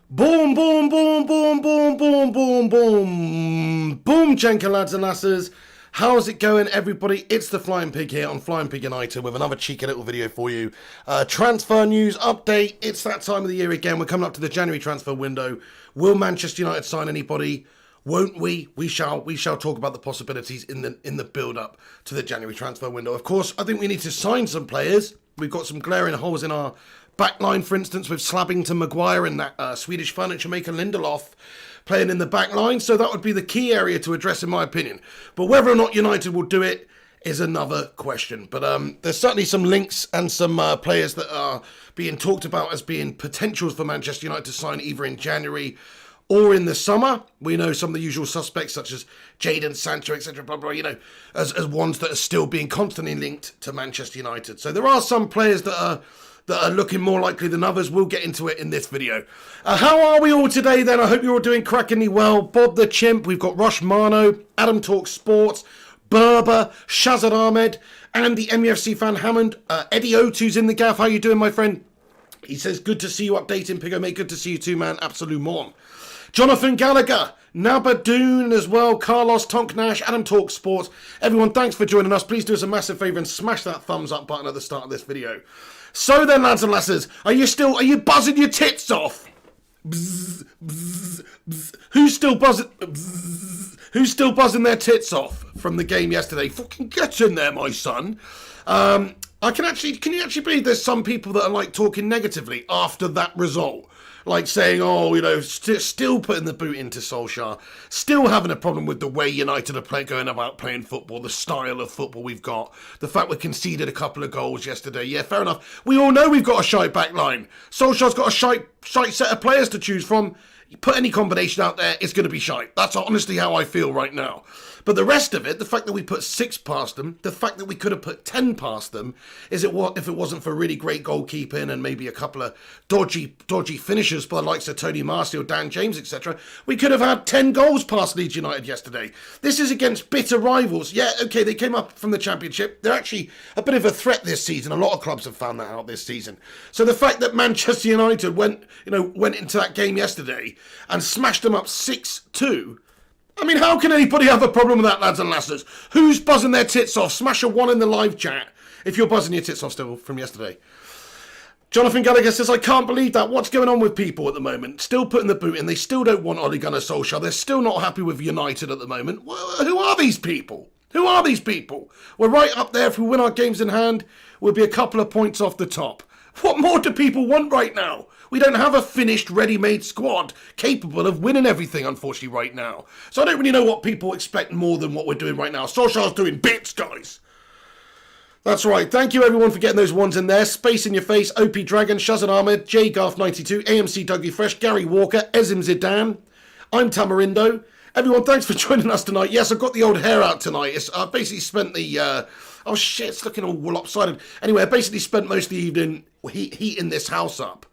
Boom, boom, boom, boom, boom, boom, boom, boom. Boom, Jenka lads and lasses. How's it going, everybody? It's the Flying Pig here on Flying Pig United with another cheeky little video for you. Transfer news update. It's that time of the year again. We're coming up to the January transfer window. Will Manchester United sign anybody? Won't we? We shall talk about the possibilities in the build-up to the January transfer window. Of course, I think we need to sign some players. We've got some glaring holes in our backline, for instance, with Slabbington, Maguire and that Swedish furniture maker Lindelof playing in the backline. So that would be the key area to address, in my opinion. But whether or not United will do it is another question. But there's certainly some links and some players that are being talked about as being potentials for Manchester United to sign either in January or in the summer. We know some of the usual suspects such as Jadon Sancho, etc., blah, blah, you know, as ones that are still being constantly linked to Manchester United. So there are some players that are looking more likely than others. We'll get into it in this video. How are we all today then? I hope you're all doing crackingly well. Bob the Chimp, we've got Rush Mano, Adam Talks Sports, Berber, Shazad Ahmed, and the MUFC fan Hammond. Eddie O2's in the gaff. How you doing, my friend? He says, good to see you updating, Pigo, mate. Good to see you too, man. Absolute mon. Jonathan Gallagher, Nabadoon as well, Carlos Tonknash, Adam Talks Sports. Everyone, thanks for joining us. Please do us a massive favour and smash that thumbs up button at the start of this video. So then, lads and lasses, are you buzzing your tits off? Bzz, bzz, bzz. Who's still buzzing their tits off from the game yesterday? Fucking get in there, my son. Can you actually believe there's some people that are like talking negatively after that result? Like saying, oh, you know, still putting the boot into Solskjaer, still having a problem with the way United are going about playing football, the style of football we've got, the fact we conceded a couple of goals yesterday. Yeah, fair enough. We all know we've got a shite back line. Solskjaer's got a shite set of players to choose from. You put any combination out there, it's going to be shite. That's honestly how I feel right now. But the rest of it, the fact that we put 6 past them, the fact that we could have put 10 past them, if it wasn't for really great goalkeeping and maybe a couple of dodgy finishers by the likes of Tony Martial, Dan James, etc., we could have had 10 goals past Leeds United yesterday. This is against bitter rivals. Yeah, okay, they came up from the Championship. They're actually a bit of a threat this season. A lot of clubs have found that out this season. So the fact that Manchester United went into that game yesterday and smashed them up 6-2. I mean, how can anybody have a problem with that, lads and lasses? Who's buzzing their tits off? Smash a 1 in the live chat if you're buzzing your tits off still from yesterday. Jonathan Gallagher says, I can't believe that. What's going on with people at the moment? Still putting the boot in. They still don't want Ole Gunnar Solskjaer. They're still not happy with United at the moment. Well, who are these people? Who are these people? We're right up there. If we win our games in hand, we'll be a couple of points off the top. What more do people want right now? We don't have a finished, ready-made squad capable of winning everything, unfortunately, right now. So I don't really know what people expect more than what we're doing right now. Solskjaer's doing bits, guys. That's right. Thank you, everyone, for getting those ones in there. Space in your face, OP Dragon, Shazad Ahmed, J Garth 92, AMC Dougie Fresh, Gary Walker, Ezim Zidane. I'm Tamarindo. Everyone, thanks for joining us tonight. Yes, I've got the old hair out tonight. I basically spent the... oh, shit, it's looking all lopsided. Anyway, I basically spent most of the evening heating this house up.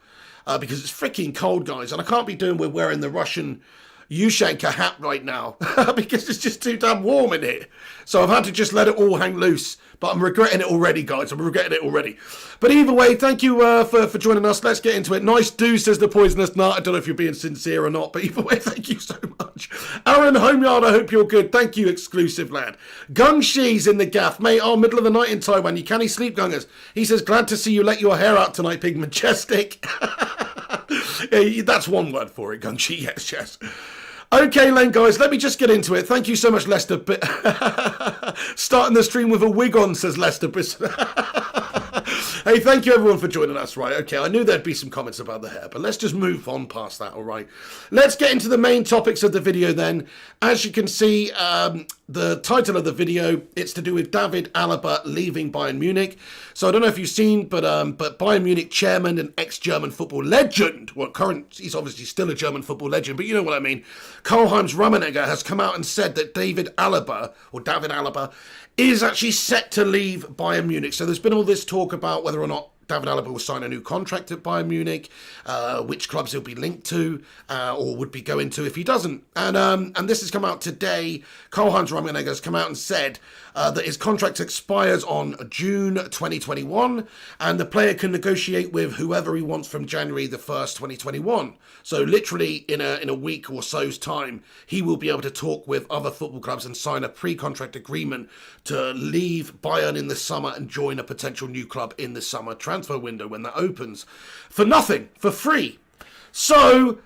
Because it's freaking cold, guys, and I can't be doing with wearing the Russian Yushenka hat right now because it's just too damn warm in here. So I've had to just let it all hang loose, but I'm regretting it already, guys. I'm regretting it already. But either way, thank you for joining us. Let's get into it. Nice do, says the poisonous nut. I don't know if you're being sincere or not, but either way, thank you so much. Aaron Homeyard, I hope you're good. Thank you, exclusive lad. Gung Shi's in the gaff. Mate, middle of the night in Taiwan. You can't sleep, Gungers. He says, glad to see you let your hair out tonight, Pig Majestic. Yeah, that's one word for it, Gunchi. Yes, yes. Okay, Len, guys, let me just get into it. Thank you so much, Lester. Starting the stream with a wig on, says Lester. Hey, thank you, everyone, for joining us. Right, okay, I knew there'd be some comments about the hair, but let's just move on past that, all right? Let's get into the main topics of the video then. As you can see, the title of the video, it's to do with David Alaba leaving Bayern Munich. So I don't know if you've seen, but Bayern Munich chairman and ex-German football legend, he's obviously still a German football legend, but you know what I mean. Karl-Heinz Rummenigge has come out and said that David Alaba is actually set to leave Bayern Munich. So there's been all this talk about whether or not David Alaba will sign a new contract at Bayern Munich, which clubs he'll be linked to or would be going to if he doesn't. And this has come out today. Karl-Heinz Rummenigge has come out and said that his contract expires on June 2021, and the player can negotiate with whoever he wants from January the 1st, 2021. So literally in a week or so's time, he will be able to talk with other football clubs and sign a pre-contract agreement to leave Bayern in the summer and join a potential new club in the summer transfer window when that opens. For nothing, for free. So,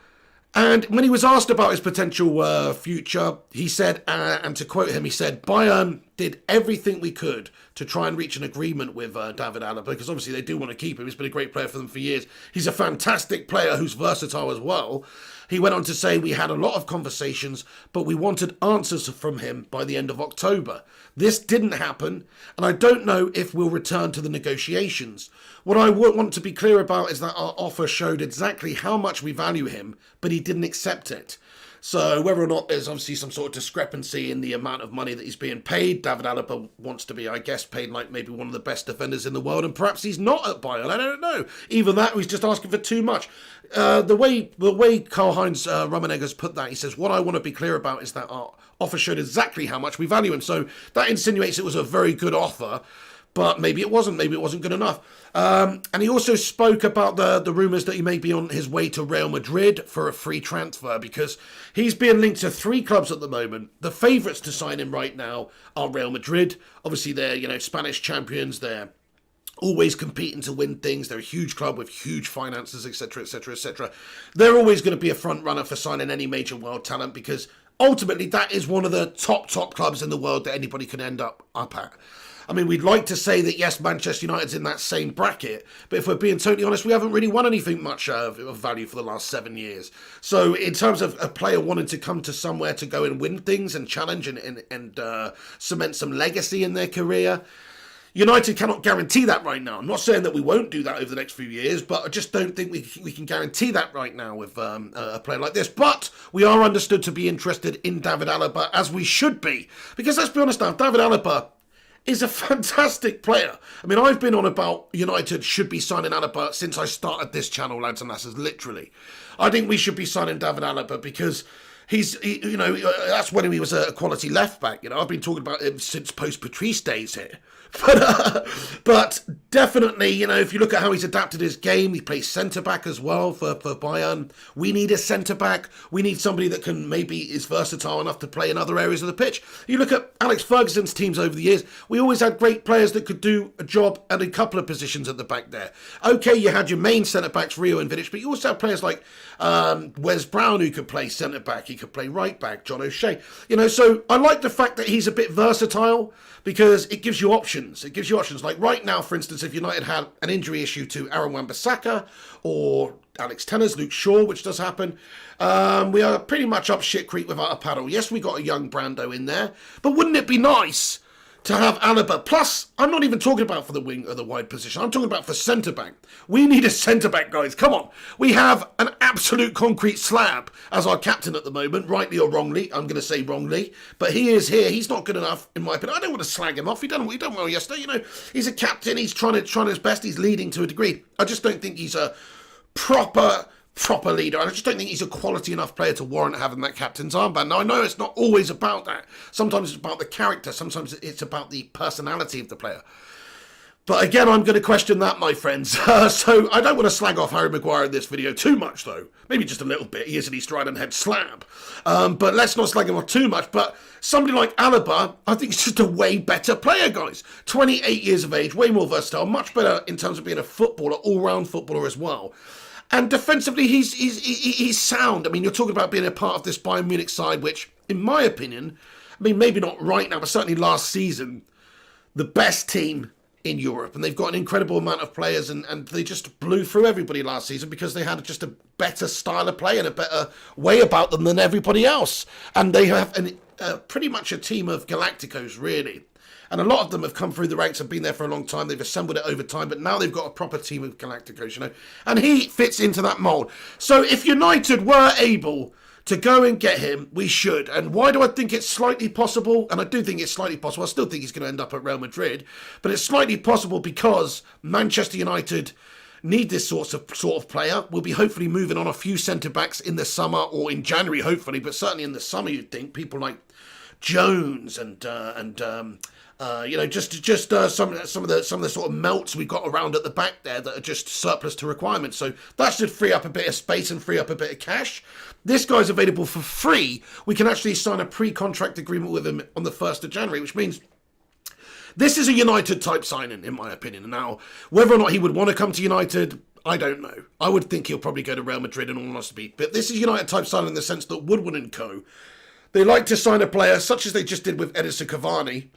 and when he was asked about his potential future, he said, and to quote him, he said, Bayern did everything we could to try and reach an agreement with David Alaba, because obviously they do want to keep him. He's been a great player for them for years. He's a fantastic player who's versatile as well. He went on to say, we had a lot of conversations, but we wanted answers from him by the end of October. This didn't happen, and I don't know if we'll return to the negotiations. What I want to be clear about is that our offer showed exactly how much we value him, but he didn't accept it. So whether or not there's obviously some sort of discrepancy in the amount of money that he's being paid, David Alaba wants to be, I guess, paid like maybe one of the best defenders in the world, and perhaps he's not at Bayern. I don't know. Either that or he's just asking for too much. The way Karl-Heinz Rummenigge has put that, he says, what I want to be clear about is that our offer showed exactly how much we value him. So that insinuates it was a very good offer, but maybe it wasn't. Maybe it wasn't good enough. And he also spoke about the rumours that he may be on his way to Real Madrid for a free transfer, because he's being linked to 3 clubs at the moment. The favourites to sign him right now are Real Madrid. Obviously, they're Spanish champions. They're always competing to win things. They're a huge club with huge finances, etc., etc., etc. They're always going to be a front runner for signing any major world talent, because ultimately that is one of the top clubs in the world that anybody can end up at. I mean, we'd like to say that, yes, Manchester United's in that same bracket, but if we're being totally honest, we haven't really won anything much of value for the last 7 years. So in terms of a player wanting to come to somewhere to go and win things and challenge and cement some legacy in their career, United cannot guarantee that right now. I'm not saying that we won't do that over the next few years, but I just don't think we can guarantee that right now with a player like this. But we are understood to be interested in David Alaba, as we should be. Because let's be honest now, David Alaba is a fantastic player. I mean, I've been on about United should be signing Alaba since I started this channel, lads and lasses, literally. I think we should be signing David Alaba because that's when he was a quality left back. I've been talking about him since post-Patrice days here. But definitely, if you look at how he's adapted his game, he plays centre-back as well for Bayern. We need a centre-back. We need somebody that is versatile enough to play in other areas of the pitch. You look at Alex Ferguson's teams over the years, we always had great players that could do a job at a couple of positions at the back there. Okay, you had your main centre-backs, Rio and Vidic, but you also had players like Wes Brown, who could play centre-back. He could play right-back, John O'Shea. So I like the fact that he's a bit versatile, because it gives you options. It gives you options. Like right now, for instance, if United had an injury issue to Aaron Wan-Bissaka or Alex Tellers, Luke Shaw, which does happen, we are pretty much up shit creek without a paddle. Yes, we got a young Brando in there, but wouldn't it be nice to have Alaba? Plus, I'm not even talking about for the wing or the wide position. I'm talking about for centre-back. We need a centre-back, guys. Come on. We have an absolute concrete slab as our captain at the moment, rightly or wrongly. I'm going to say wrongly. But he is here. He's not good enough, in my opinion. I don't want to slag him off. He done well yesterday. He's a captain. He's trying his best. He's leading to a degree. I just don't think he's a proper leader. I just don't think he's a quality enough player to warrant having that captain's armband. Now, I know it's not always about that. Sometimes it's about the character. Sometimes it's about the personality of the player. But again, I'm going to question that, my friends. So I don't want to slag off Harry Maguire in this video too much, though. Maybe just a little bit. He is an East Riding Head slab. But let's not slag him off too much. But somebody like Alaba, I think he's just a way better player, guys. 28 years of age, way more versatile, much better in terms of being a footballer, all-round footballer as well. And defensively, he's sound. I mean, you're talking about being a part of this Bayern Munich side, which, in my opinion, maybe not right now, but certainly last season, the best team in Europe. And they've got an incredible amount of players, and they just blew through everybody last season because they had just a better style of play and a better way about them than everybody else. And they have pretty much a team of Galacticos, really. And a lot of them have come through the ranks and been there for a long time. They've assembled it over time, but now they've got a proper team of Galacticos, And he fits into that mould. So if United were able to go and get him, we should. And why do I think it's slightly possible? And I do think it's slightly possible. I still think he's going to end up at Real Madrid. But it's slightly possible because Manchester United need this sort of player. We'll be hopefully moving on a few centre-backs in the summer or in January, hopefully. But certainly in the summer, you'd think. People like Jones and just some of the sort of melts we've got around at the back there that are just surplus to requirements. So that should free up a bit of space and free up a bit of cash. This guy's available for free. We can actually sign a pre-contract agreement with him on the 1st of January, which means this is a United type signing, in my opinion. Now, whether or not he would want to come to United, I don't know. I would think he'll probably go to Real Madrid in all honesty. But this is United type signing in the sense that Woodward & Co. They like to sign a player such as they just did with Edinson Cavani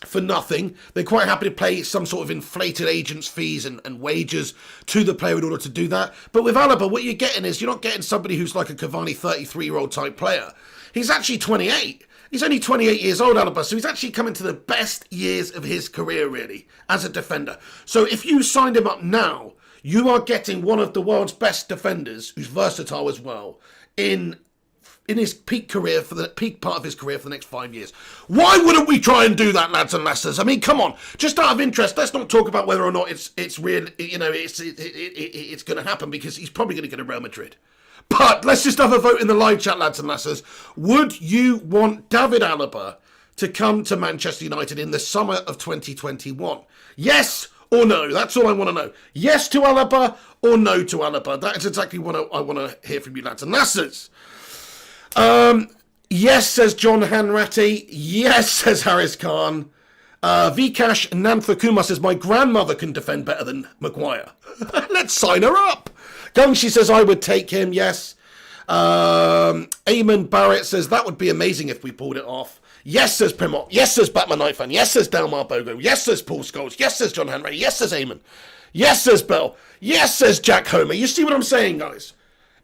for nothing. They're quite happy to pay some sort of inflated agents' fees and wages to the player in order to do that. But with Alaba, what you're getting is you're not getting somebody who's like a Cavani 33-year-old type player. He's actually 28. He's only 28 years old, Alaba, so he's actually coming to the best years of his career, really, as a defender. So if you signed him up now, you are getting one of the world's best defenders, who's versatile as well, in his peak career, for the peak part of his career for the next 5 years. Why wouldn't we try and do that, lads and lasses? I mean, come on. Just out of interest, let's not talk about whether or not it's real, it's going to happen, because he's probably going to go to Real Madrid. But let's just have a vote in the live chat, lads and lasses. Would you want David Alaba to come to Manchester United in the summer of 2021? Yes or no? That's all I want to know. Yes to Alaba or no to Alaba? That is exactly what I want to hear from you, lads and lasses. Yes, says John Hanratty. Yes, says Harris Khan. Vikash Nanthakuma says, my grandmother can defend better than Maguire. Let's sign her up. Gungshi says, I would take him. Yes. Eamon Barrett says, that would be amazing if we pulled it off. Yes, says Primot. Yes, says Batman Knifan. Yes, says Delmar Bogo. Yes, says Paul Scholes. Yes, says John Henry. Yes, says Eamon. Yes, says Bell. Yes, says Jack Homer. You see what I'm saying, guys?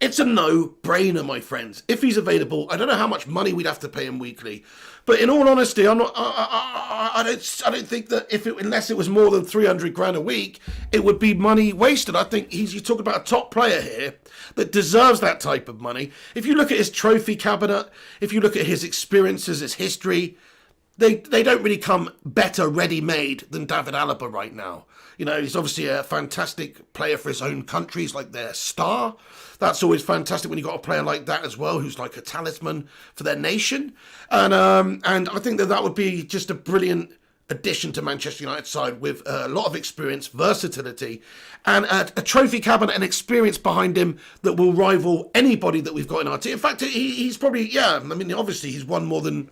It's a no-brainer, my friends. If he's available, I don't know how much money we'd have to pay him weekly, but in all honesty, I'm not. I don't think that unless it was more than 300 grand a week, it would be money wasted. I think you talk about a top player here that deserves that type of money. If you look at his trophy cabinet, if you look at his experiences, his history, they don't really come better ready-made than David Alaba right now. You know, he's obviously a fantastic player for his own country. He's like their star. That's always fantastic when you've got a player like that as well, who's like a talisman for their nation. And I think that would be just a brilliant addition to Manchester United's side, with a lot of experience, versatility, and a trophy cabinet and experience behind him that will rival anybody that we've got in our team. In fact, he's probably, I mean, obviously he's won more than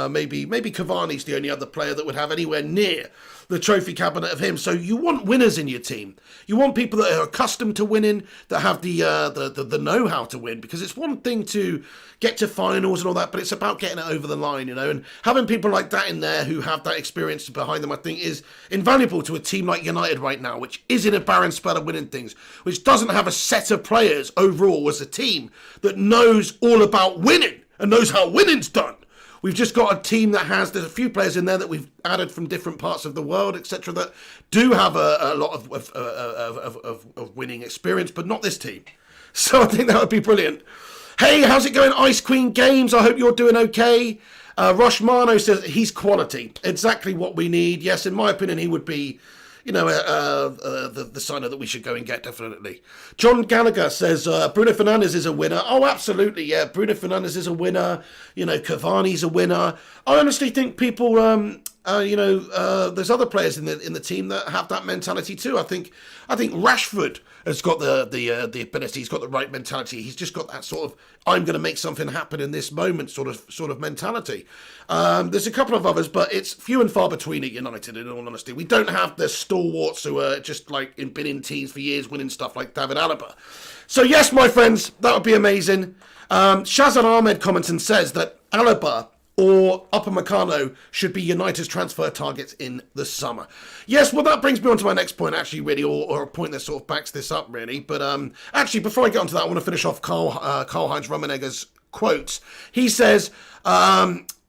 maybe Cavani's the only other player that would have anywhere near the trophy cabinet of him. So you want winners in your team. You want people that are accustomed to winning, that have the know-how to win, because it's one thing to get to finals and all that, but it's about getting it over the line, you know, and having people like that in there who have that experience behind them, I think is invaluable to a team like United right now, which is in a barren spell of winning things, which doesn't have a set of players overall as a team that knows all about winning and knows how winning's done. We've just got a team that there's a few players in there that we've added from different parts of the world, etc., that do have a lot of winning experience, but not this team. So I think that would be brilliant. Hey, how's it going, Ice Queen Games? I hope you're doing okay. Rosh Mano says he's quality. Exactly what we need. Yes, in my opinion, he would be, the signer that we should go and get, definitely. John Gallagher says Bruno Fernandes is a winner. Oh, absolutely, yeah. Bruno Fernandes is a winner. You know, Cavani's a winner. I honestly think people, there's other players in the team that have that mentality too. I think Rashford has got the ability. He's got the right mentality. He's just got that sort of I'm going to make something happen in this moment sort of mentality. There's a couple of others, but it's few and far between at United, in all honesty. We don't have the stalwarts who are just like been in teams for years winning stuff like David Alaba. So yes, my friends, that would be amazing. Shazan Ahmed comments and says that Alaba or Upamecano should be United's transfer targets in the summer. Yes, well, that brings me on to my next point, actually, really, or a point that sort of backs this up, really. But actually, before I get onto that, I want to finish off Karl-Heinz Rummenigge's quotes. He says,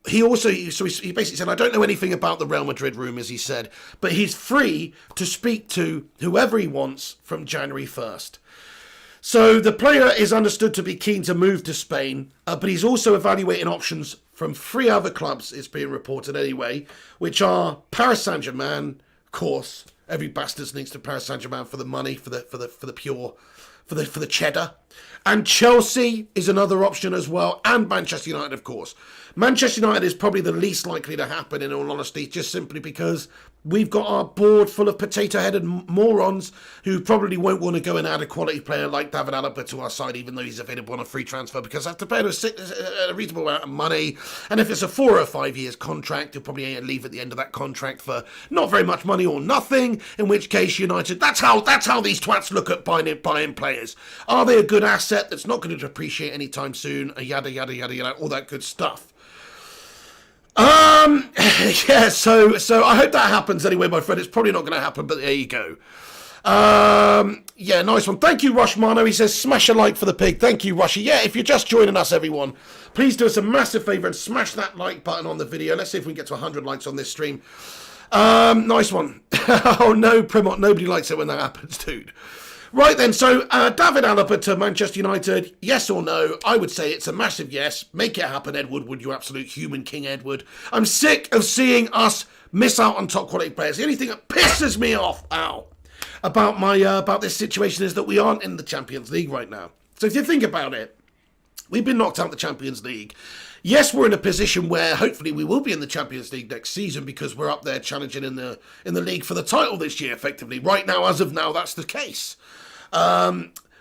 he basically said, I don't know anything about the Real Madrid rumours, he said, but he's free to speak to whoever he wants from January 1st. So the player is understood to be keen to move to Spain, but he's also evaluating options from 3 other clubs, it's being reported anyway, which are Paris Saint-Germain, of course. Every bastard needs to Paris Saint-Germain for the money, for the cheddar. And Chelsea is another option as well, and Manchester United, of course. Manchester United is probably the least likely to happen, in all honesty, just simply because we've got our board full of potato-headed morons who probably won't want to go and add a quality player like David Alaba to our side, even though he's available on a free transfer, because I have to pay a reasonable amount of money. And if it's a 4 or 5 years contract, he'll probably leave at the end of that contract for not very much money or nothing, in which case United, that's how these twats look at buying players. Are they a good asset that's not going to depreciate anytime soon? Yada, yada, yada, yada, all that good stuff. Yeah, so I hope that happens anyway, my friend. It's probably not going to happen, but there you go. Yeah, nice one. Thank you, Rushmano. He says, smash a like for the pig. Thank you, Rushy. Yeah, if you're just joining us, everyone, please do us a massive favour and smash that like button on the video. Let's see if we can get to 100 likes on this stream. Nice one. Oh, no, Primot. Nobody likes it when that happens, dude. Right then, so David Alaba to Manchester United, yes or no? I would say it's a massive yes. Make it happen, Edward Wood, you absolute human king, Edward. I'm sick of seeing us miss out on top quality players. The only thing that pisses me off, about this situation is that we aren't in the Champions League right now. So if you think about it, we've been knocked out of the Champions League. Yes, we're in a position where hopefully we will be in the Champions League next season because we're up there challenging in the league for the title this year, effectively. Right now, as of now, that's the case.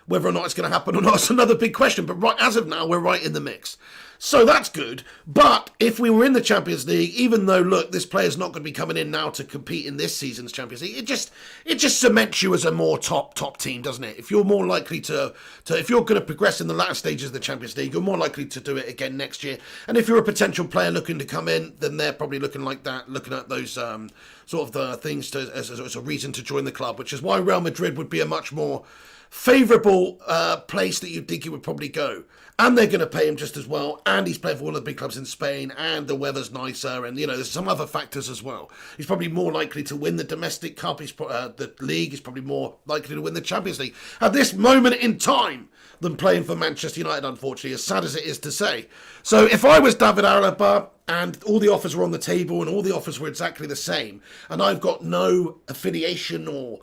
Whether or not it's going to happen or not is another big question. But right as of now, we're right in the mix. So that's good. But if we were in the Champions League, even though, look, this player's not going to be coming in now to compete in this season's Champions League, it just cements you as a more top team, doesn't it? If you're more likely to if you're going to progress in the latter stages of the Champions League, you're more likely to do it again next year. And if you're a potential player looking to come in, then they're probably looking like that, looking at those sort of the things as a reason to join the club, which is why Real Madrid would be a much more favourable place that you'd think he would probably go. And they're going to pay him just as well. And he's played for one of the big clubs in Spain. And the weather's nicer. And, you know, there's some other factors as well. He's probably more likely to win the domestic cup. The league. He's probably more likely to win the Champions League at this moment in time than playing for Manchester United, unfortunately, as sad as it is to say. So if I was David Alaba and all the offers were on the table and all the offers were exactly the same, and I've got no affiliation or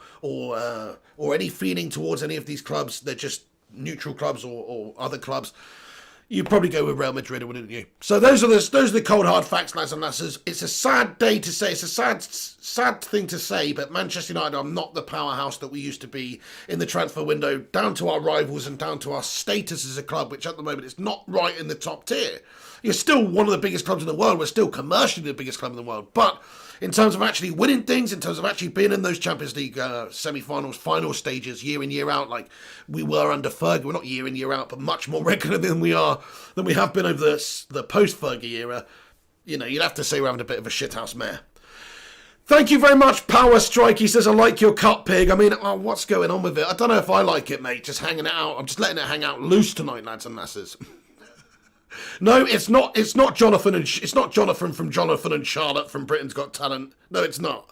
any feeling towards any of these clubs, they're just neutral clubs or other clubs, you'd probably go with Real Madrid, wouldn't you? So those are the cold hard facts, lads and lasses. It's a sad day to say. It's a sad thing to say, but Manchester United are not the powerhouse that we used to be in the transfer window, down to our rivals and down to our status as a club, which at the moment is not right in the top tier. You're still one of the biggest clubs in the world. We're still commercially the biggest club in the world, but in terms of actually winning things, in terms of actually being in those Champions League semi-finals, final stages, year in, year out, like we were under Fergie. We're not year in, year out, but much more regular than we have been over the post-Fergie era. You know, you'd have to say we're having a bit of a shithouse mare. Thank you very much, Power Strike. He says, I like your cut, pig. I mean, what's going on with it? I don't know if I like it, mate. Just hanging it out. I'm just letting it hang out loose tonight, lads and lasses. No, it's not. It's not Jonathan from Jonathan and Charlotte from Britain's Got Talent. No, it's not.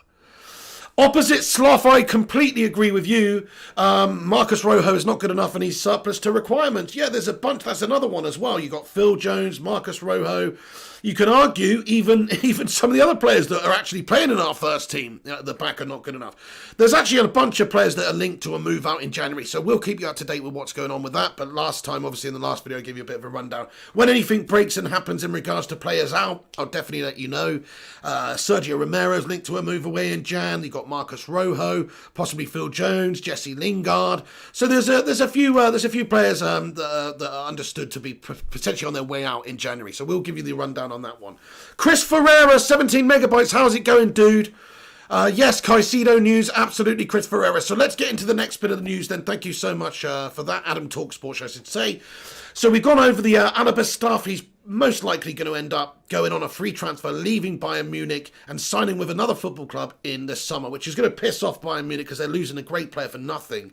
Opposite Sloth, I completely agree with you. Marcus Rojo is not good enough and he's surplus to requirements. Yeah, there's a bunch. That's another one as well. You got Phil Jones, Marcus Rojo. You can argue even some of the other players that are actually playing in our first team at the back are not good enough. There's actually a bunch of players that are linked to a move out in January, so we'll keep you up to date with what's going on with that. But last time, obviously in the last video, I gave you a bit of a rundown. When anything breaks and happens in regards to players out, I'll definitely let you know. Sergio Romero's linked to a move away in Jan. You've got Marcus Rojo, possibly Phil Jones, Jesse Lingard. So there's a few players that are understood to be potentially on their way out in January. So we'll give you the rundown on that one. Chris Ferreira, 17 megabytes. How's it going, dude? Yes, Caicido news. Absolutely, Chris Ferreira. So let's get into the next bit of the news then. Thank you so much for that. Adam Talk Sports, I should say. So we've gone over the Alaba stuff. He's most likely going to end up going on a free transfer, leaving Bayern Munich and signing with another football club in the summer, which is going to piss off Bayern Munich because they're losing a great player for nothing.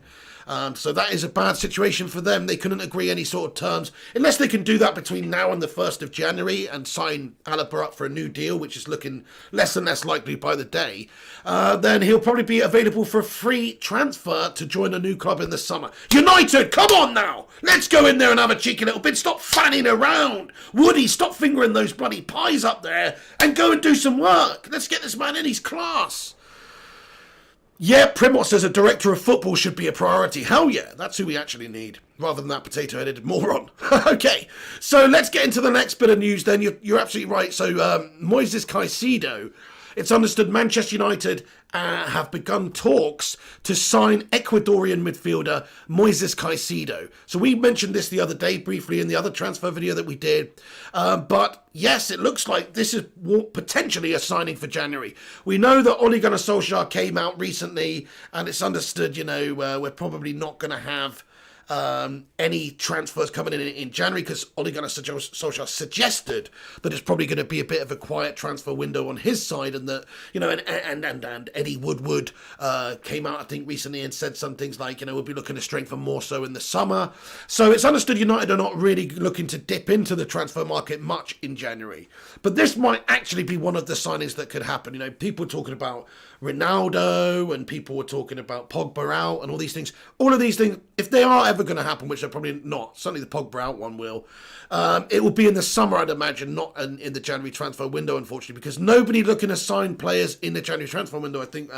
So that is a bad situation for them. They couldn't agree any sort of terms. Unless they can do that between now and the 1st of January and sign Alaba up for a new deal, which is looking less and less likely by the day, then he'll probably be available for a free transfer to join a new club in the summer. United, come on now! Let's go in there and have a cheeky little bit. Stop fanning around. Woody, stop fingering those bloody pies up there and go and do some work. Let's get this man in. He's class. Yeah, Primos as a director of football should be a priority. Hell yeah, that's who we actually need, rather than that potato-headed moron. Okay, so let's get into the next bit of news then. You're absolutely right. So Moises Caicedo, it's understood Manchester United have begun talks to sign Ecuadorian midfielder Moises Caicedo. So we mentioned this the other day briefly in the other transfer video that we did. But yes, it looks like this is potentially a signing for January. We know that Ole Gunnar Solskjaer came out recently, and it's understood, we're probably not going to have any transfers coming in January because Ole Gunnar Solskjaer suggested that it's probably going to be a bit of a quiet transfer window on his side, and that and Eddie Woodward came out I think recently and said some things like we'll be looking to strengthen more so in the summer. So it's understood United are not really looking to dip into the transfer market much in January, but this might actually be one of the signings that could happen. People talking about Ronaldo and people were talking about Pogba out and all these things. All of these things, if they are ever going to happen, which they're probably not, certainly the Pogba out one will, it will be in the summer, I'd imagine, not in the January transfer window, unfortunately, because nobody looking to sign players in the January transfer window. I think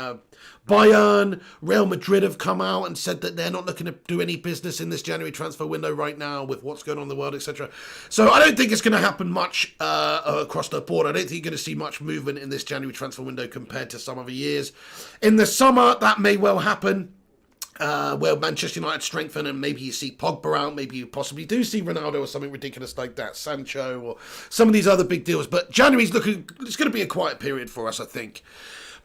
Bayern, Real Madrid have come out and said that they're not looking to do any business in this January transfer window right now with what's going on in the world, etc. So I don't think it's going to happen much across the board. I don't think you're going to see much movement in this January transfer window compared to some other years. In the summer, that may well happen. Where Manchester United strengthen and maybe you see Pogba out, maybe you possibly do see Ronaldo or something ridiculous like that, Sancho or some of these other big deals. But January's it's going to be a quiet period for us, I think.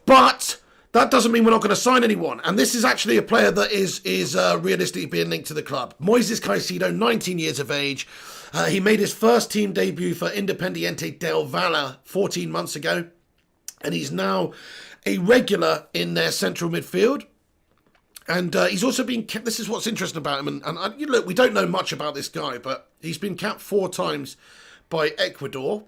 But that doesn't mean we're not going to sign anyone. And this is actually a player that is realistically being linked to the club. Moises Caicedo, 19 years of age. He made his first team debut for Independiente del Valle 14 months ago. And he's now a regular in their central midfield. And he's also been capped. This is what's interesting about him. And look, we don't know much about this guy, but he's been capped 4 times by Ecuador.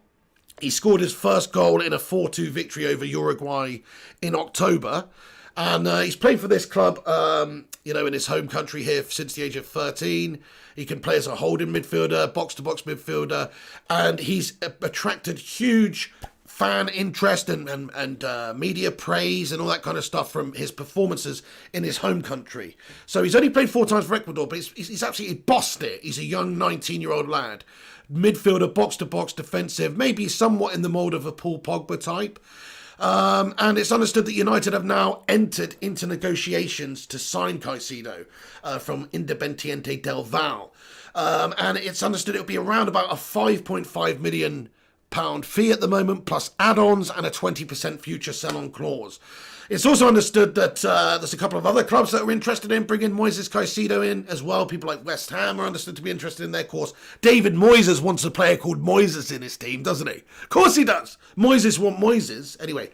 He scored his first goal in a 4-2 victory over Uruguay in October. And he's played for this club, in his home country here since the age of 13. He can play as a holding midfielder, box-to-box midfielder. And he's attracted huge fan interest and media praise and all that kind of stuff from his performances in his home country. So he's only played 4 times for Ecuador, but he's absolutely bossed it. He's a young 19-year-old lad. Midfielder, box-to-box, defensive, maybe somewhat in the mould of a Paul Pogba type. And it's understood that United have now entered into negotiations to sign Caicido from Independiente del Valle. And it's understood it'll be around about a £5.5 million fee at the moment, plus add-ons and a 20% future sell-on clause. It's also understood that there's a couple of other clubs that are interested in bringing Moises Caicedo in as well. People like West Ham are understood to be interested in their course. David Moises wants a player called Moises in his team, doesn't he? Of course he does. Moises want Moises. Anyway.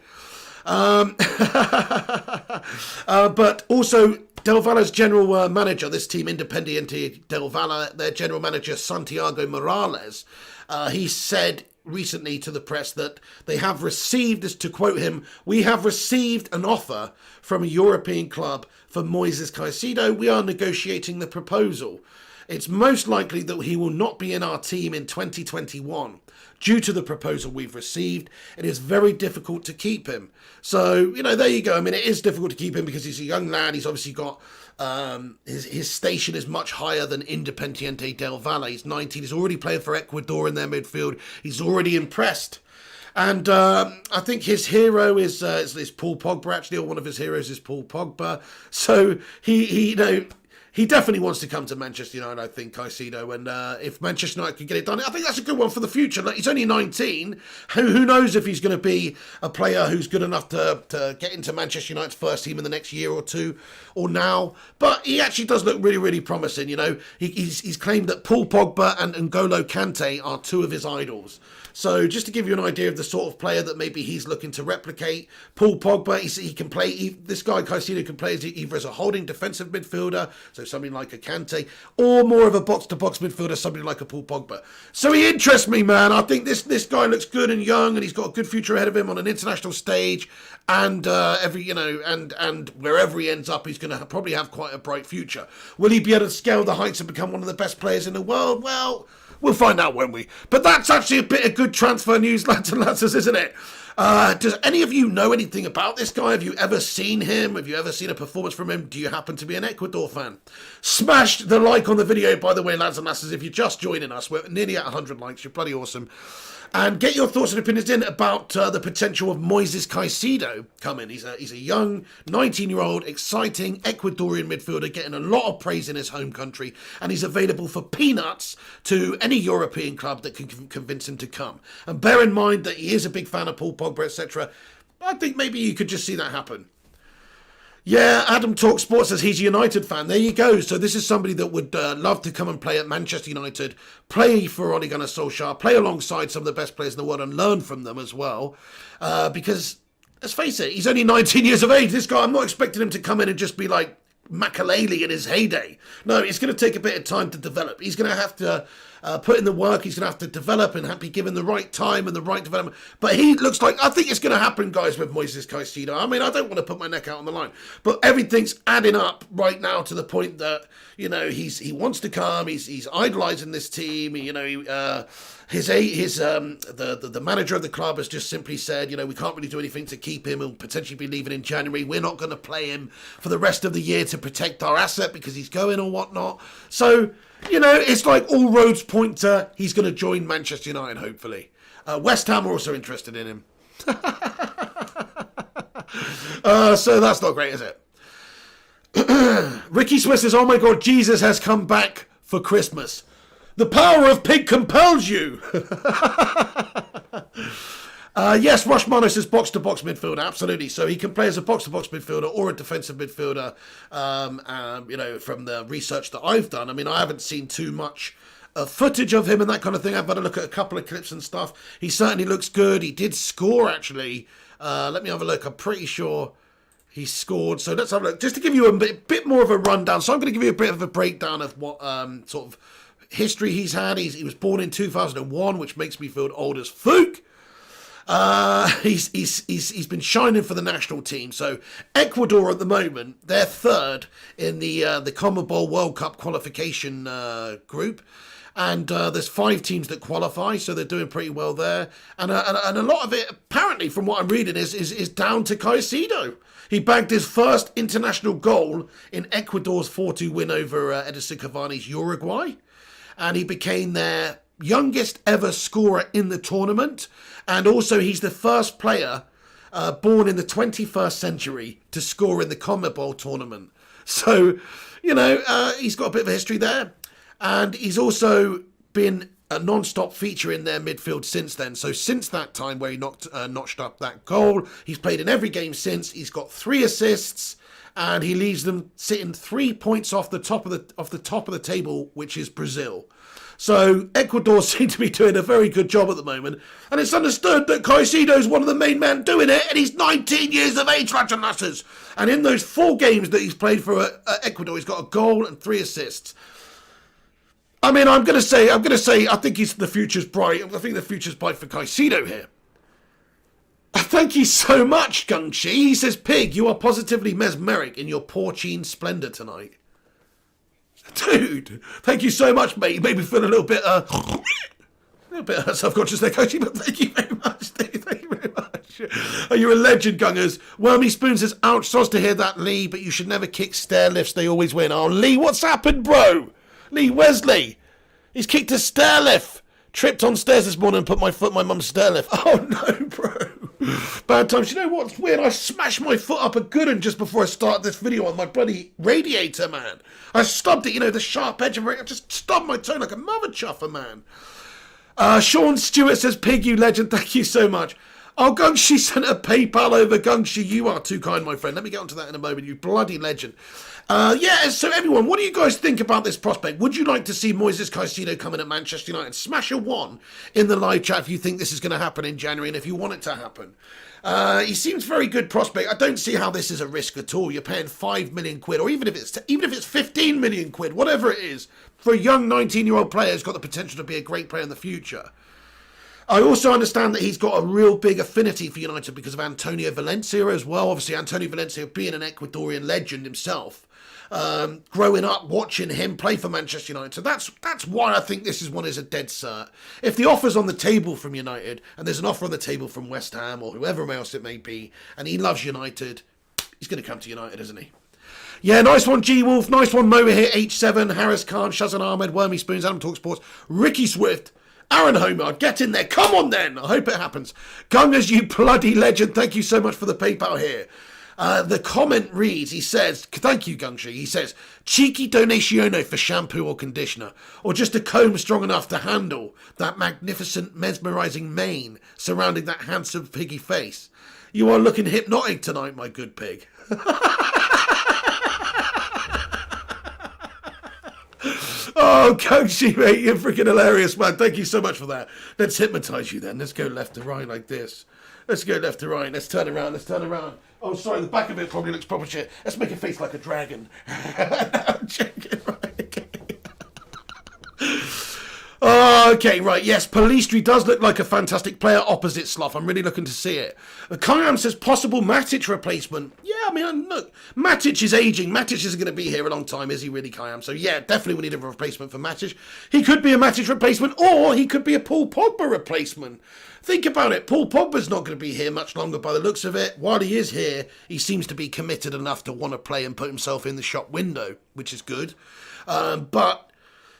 But also Del Valle's general manager, this team Independiente Del Valle, their general manager Santiago Morales, he said recently to the press that they have received, as to quote him, "We have received an offer from a European club for Moises Caicedo. We are negotiating the proposal. It's most likely that he will not be in our team in 2021. Due to the proposal we've received, it is very difficult to keep him." So, there you go. I mean, it is difficult to keep him because he's a young lad. He's obviously got, his station is much higher than Independiente del Valle. He's 19. He's already played for Ecuador in their midfield. He's already impressed. And I think his hero is Paul Pogba, actually, or one of his heroes is Paul Pogba. So, he definitely wants to come to Manchester United, I think, Caicido. And if Manchester United can get it done, I think that's a good one for the future. Like, he's only 19. Who knows if he's going to be a player who's good enough to get into Manchester United's first team in the next year or two, or now. But he actually does look really, really promising. You know, he's claimed that Paul Pogba and N'Golo Kante are two of his idols. So just to give you an idea of the sort of player that maybe he's looking to replicate, Paul Pogba, he can play, this guy Caicido can play either as a holding defensive midfielder, so something like a Kante, or more of a box-to-box midfielder, somebody like a Paul Pogba. So he interests me, man. I think this guy looks good and young, and he's got a good future ahead of him on an international stage, and and wherever he ends up, he's going to probably have quite a bright future. Will he be able to scale the heights and become one of the best players in the world? Well, we'll find out, won't we? But that's actually a bit of good transfer news, lads and lasses, isn't it? Does any of you know anything about this guy? Have you ever seen him? Have you ever seen a performance from him? Do you happen to be an Ecuador fan? Smash the like on the video, by the way, lads and lasses, if you're just joining us. We're nearly at 100 likes. You're bloody awesome. And get your thoughts and opinions in about the potential of Moises Caicedo coming. He's a young, 19-year-old, exciting Ecuadorian midfielder getting a lot of praise in his home country, and he's available for peanuts to any European club that can convince him to come. And bear in mind that he is a big fan of Paul Pogba, etc. I think maybe you could just see that happen. Yeah, Adam Talk Sports says he's a United fan. There you go. So this is somebody that would love to come and play at Manchester United, play for Ole Gunnar Solskjaer, play alongside some of the best players in the world and learn from them as well. Because, let's face it, he's only 19 years of age. This guy, I'm not expecting him to come in and just be like Makaleli in his heyday. No, it's going to take a bit of time to develop. He's going to have to put in the work. He's going to have to develop and be given the right time and the right development. But he looks like, I think it's going to happen, guys, with Moises Caicedo. I mean, I don't want to put my neck out on the line, but everything's adding up right now to the point that, you know, he wants to come. He's idolising this team. You know, the manager of the club has just simply said, you know, we can't really do anything to keep him. He'll potentially be leaving in January. We're not going to play him for the rest of the year to protect our asset because he's going or whatnot. So, you know, it's like all roads point to he's going to join Manchester United, hopefully. West Ham are also interested in him. So that's not great, is it? Ricky Smith says, oh my God, Jesus has come back for Christmas. The power of pig compels you. Yes, Rushmano says box-to-box midfielder, absolutely. So he can play as a box-to-box midfielder or a defensive midfielder, you know, from the research that I've done. I mean, I haven't seen too much footage of him and that kind of thing. I've had a look at a couple of clips and stuff. He certainly looks good. He did score, actually. Let me have a look. I'm pretty sure he scored. So let's have a look. Just to give you a bit more of a rundown. So I'm going to give you a bit of a breakdown of what sort of history he's had. He was born in 2001, which makes me feel old as fuck. He's been shining for the national team. So Ecuador at the moment, they're third in the CONMEBOL World Cup qualification group. And there's 5 teams that qualify, so they're doing pretty well there. And a lot of it, apparently, from what I'm reading, is down to Caicido. He bagged his first international goal in Ecuador's 4-2 win over Edison Cavani's Uruguay. And he became their youngest ever scorer in the tournament. And also, he's the first player born in the 21st century to score in the CONMEBOL tournament. So, you know, he's got a bit of a history there. And he's also been a non-stop feature in their midfield since then. So since that time where he notched up that goal, he's played in every game since. He's got 3 assists, and he leaves them sitting 3 points off the top of the table, which is Brazil. So Ecuador seem to be doing a very good job at the moment, and it's understood that Caicido is one of the main men doing it, and he's 19 years of age, lads and lasses. And in those 4 games that he's played for Ecuador, he's got a goal and 3 assists. I mean, I'm going to say, I think the future's bright. I think the future's bright for Caicido here. Thank you so much, Gungshi. He says, Pig, you are positively mesmeric in your porcine splendour tonight. Dude, thank you so much, mate. You made me feel a little bit self-conscious there, Coachy, but thank you very much, dude. Thank you very much. Oh, you're a legend, Gungers. Wormy Spoon says, ouch, soz to hear that, Lee, but you should never kick stair lifts. They always win. Oh, Lee, what's happened, bro? Lee Wesley, he's kicked a stair lift. Tripped on stairs this morning and put my foot in my mum's stair lift. Oh no, bro. Bad times. You know what's weird? I smashed my foot up a good one just before I started this video on my bloody radiator, man. I stubbed it, you know, the sharp edge of it. I just stubbed my toe like a mother chuffer, man. Sean Stewart says, Pig, you legend. Thank you so much. Oh, Gungshi sent a PayPal over. Gungshi, you are too kind, my friend. Let me get onto that in a moment, you bloody legend. Yeah, so everyone, what do you guys think about this prospect? Would you like to see Moises Caicedo come in at Manchester United? Smash a 1 in the live chat if you think this is going to happen in January and if you want it to happen. He seems very good prospect. I don't see how this is a risk at all. You're paying 5 million quid, or even if it's 15 million quid, whatever it is, for a young 19-year-old player who's got the potential to be a great player in the future. I also understand that he's got a real big affinity for United because of Antonio Valencia as well. Obviously, Antonio Valencia being an Ecuadorian legend himself, growing up watching him play for Manchester United. So that's why I think this is a dead cert. If the offer's on the table from United, and there's an offer on the table from West Ham or whoever else it may be, and he loves United, he's going to come to United, isn't he? Yeah, nice one, G-Wolf. Nice one, Mo here, H7, Harris Khan, Shazan Ahmed, Wormy Spoons, Adam Talk Sports, Ricky Swift, Aaron Homard, get in there. Come on then. I hope it happens. Gungers, you bloody legend. Thank you so much for the PayPal here. The comment reads, he says, thank you, Gungshi. He says, cheeky donationo for shampoo or conditioner, or just a comb strong enough to handle that magnificent, mesmerising mane surrounding that handsome piggy face. You are looking hypnotic tonight, my good pig. Oh, Gungshi, mate, you're freaking hilarious, man. Thank you so much for that. Let's hypnotise you then. Let's go left to right like this. Let's go left to right. Let's turn around. Let's turn around. Oh, sorry, the back of it probably looks proper shit. Let's make a face like a dragon. I'm joking, right? Oh, okay, right, yes, Palistri does look like a fantastic player opposite Slough. I'm really looking to see it. Kayam says possible Matic replacement. Yeah, I mean, look, Matic is ageing. Matic isn't going to be here a long time, is he really, Kayam? So, yeah, definitely we need a replacement for Matic. He could be a Matic replacement, or he could be a Paul Pogba replacement. Think about it. Paul Pogba's not going to be here much longer by the looks of it. While he is here, he seems to be committed enough to want to play and put himself in the shop window, which is good. But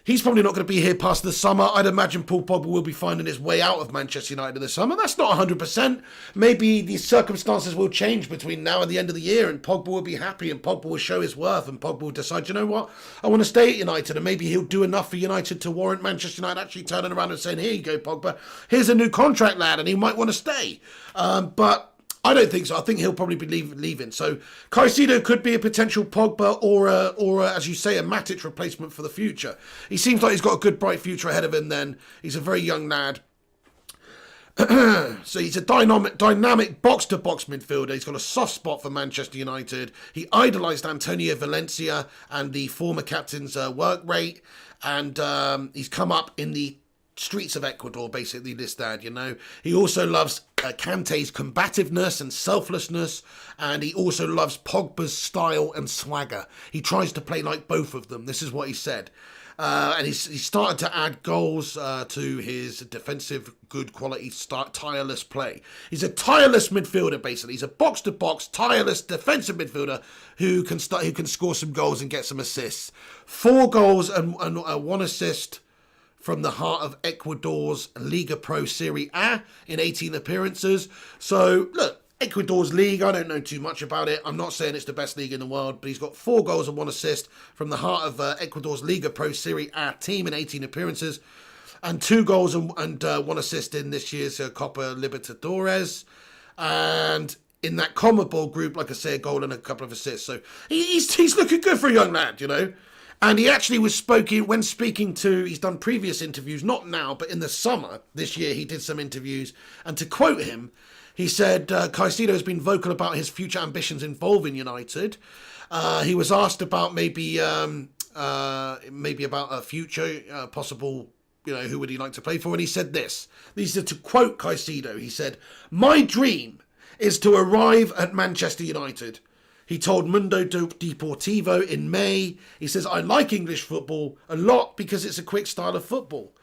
he's probably not going to be here past the summer. I'd imagine Paul Pogba will be finding his way out of Manchester United in the summer. That's not 100%. Maybe the circumstances will change between now and the end of the year, and Pogba will be happy, and Pogba will show his worth, and Pogba will decide, you know what, I want to stay at United, and maybe he'll do enough for United to warrant Manchester United actually turning around and saying, here you go, Pogba, here's a new contract, lad, and he might want to stay. But I don't think so. I think he'll probably be leaving. So Caicido could be a potential Pogba or as you say, a Matic replacement for the future. He seems like he's got a good, bright future ahead of him then. He's a very young lad. So he's a dynamic box-to-box midfielder. He's got a soft spot for Manchester United. He idolised Antonio Valencia and the former captain's work rate. And he's come up in the streets of Ecuador, basically, this dad, you know. He also loves Kante's combativeness and selflessness, and he also loves Pogba's style and swagger. He tries to play like both of them. This is what he said. And he's started to add goals to his defensive, good quality, tireless play. He's a tireless midfielder, basically. He's a box-to-box, tireless defensive midfielder who can score some goals and get some assists. 4 goals and 1 assist from the heart of Ecuador's Liga Pro Serie A in 18 appearances. So, look, Ecuador's league, I don't know too much about it. I'm not saying it's the best league in the world, but he's got 4 goals and 1 assist from the heart of Ecuador's Liga Pro Serie A team in 18 appearances, and 2 goals and 1 assist in this year's Copa Libertadores. And in that CONMEBOL group, like I say, a goal and a couple of assists. So he's looking good for a young lad, you know. And he actually was speaking to, he's done previous interviews, not now, but in the summer this year, he did some interviews. And to quote him, he said, Caicido has been vocal about his future ambitions involving United. He was asked about maybe about a future possible, you know, who would he like to play for? And he said this. These are to quote Caicido. He said, "My dream is to arrive at Manchester United." He told Mundo Deportivo in May, he says, "I like English football a lot because it's a quick style of football."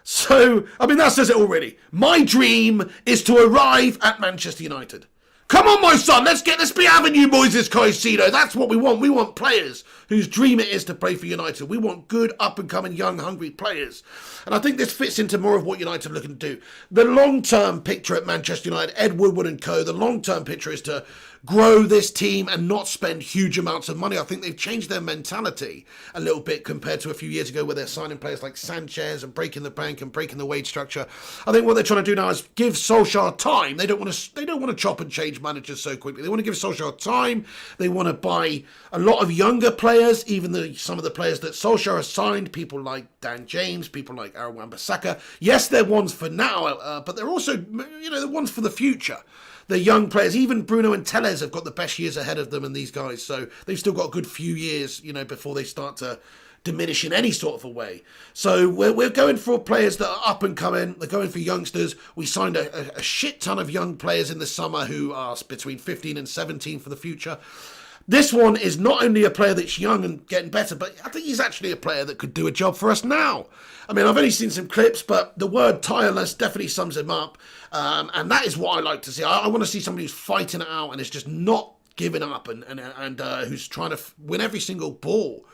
So, I mean, that says it already. My dream is to arrive at Manchester United. Come on, my son, let's be having you, Moises Caicedo. That's what we want. We want players whose dream it is to play for United. We want good, up-and-coming, young, hungry players. And I think this fits into more of what United are looking to do. The long-term picture at Manchester United, Ed Woodward and co., the long-term picture is to grow this team and not spend huge amounts of money. I think they've changed their mentality a little bit compared to a few years ago where they're signing players like Sanchez and breaking the bank and breaking the wage structure. I think what they're trying to do now is give Solskjaer time. They don't want to chop and change managers so quickly. They want to give Solskjaer time. They want to buy a lot of younger players, even though some of the players that Solskjaer has signed, people like Dan James, people like Aaron Wan-Bissaka. Yes, they're ones for now, but they're also, they're ones for the future. They're young players. Even Bruno and Telles have got the best years ahead of them and these guys. So they've still got a good few years, before they start to diminish in any sort of a way. So we're going for players that are up and coming. They're going for youngsters. We signed a shit ton of young players in the summer who are between 15 and 17 for the future. This one is not only a player that's young and getting better, but I think he's actually a player that could do a job for us now. I mean, I've only seen some clips, but the word tireless definitely sums him up. And that is what I like to see. I want to see somebody who's fighting it out and is just not giving up and who's trying to win every single ball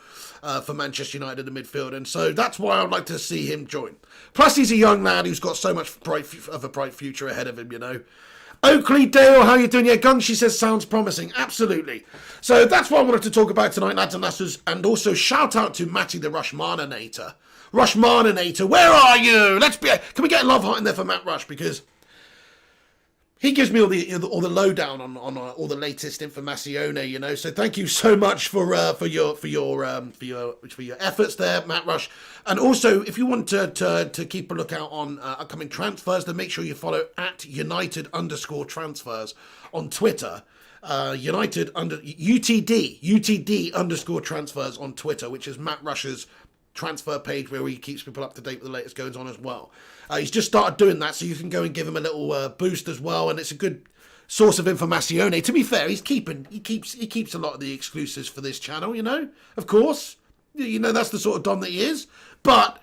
for Manchester United in the midfield. And so that's why I'd like to see him join. Plus, he's a young lad who's got so much of a bright future ahead of him, Oakley Dale, how you doing? Yeah, Gung, she says, sounds promising. Absolutely. So that's what I wanted to talk about tonight, lads and lasses. And also shout out to Matty the Rushmarinator. Rushmarinator, where are you? Can we get a love heart in there for Matt Rush? Because he gives me all the lowdown on all the latest informazione, So thank you so much for your efforts there, Matt Rush. And also, if you want to keep a lookout on upcoming transfers, then make sure you follow at United_transfers on Twitter. UTD_transfers on Twitter, which is Matt Rush's transfer page where he keeps people up to date with the latest goings on as well. He's just started doing that, so you can go and give him a little boost as well, and it's a good source of informazione. To be fair, he keeps a lot of the exclusives for this channel, of course. That's the sort of Don that he is, but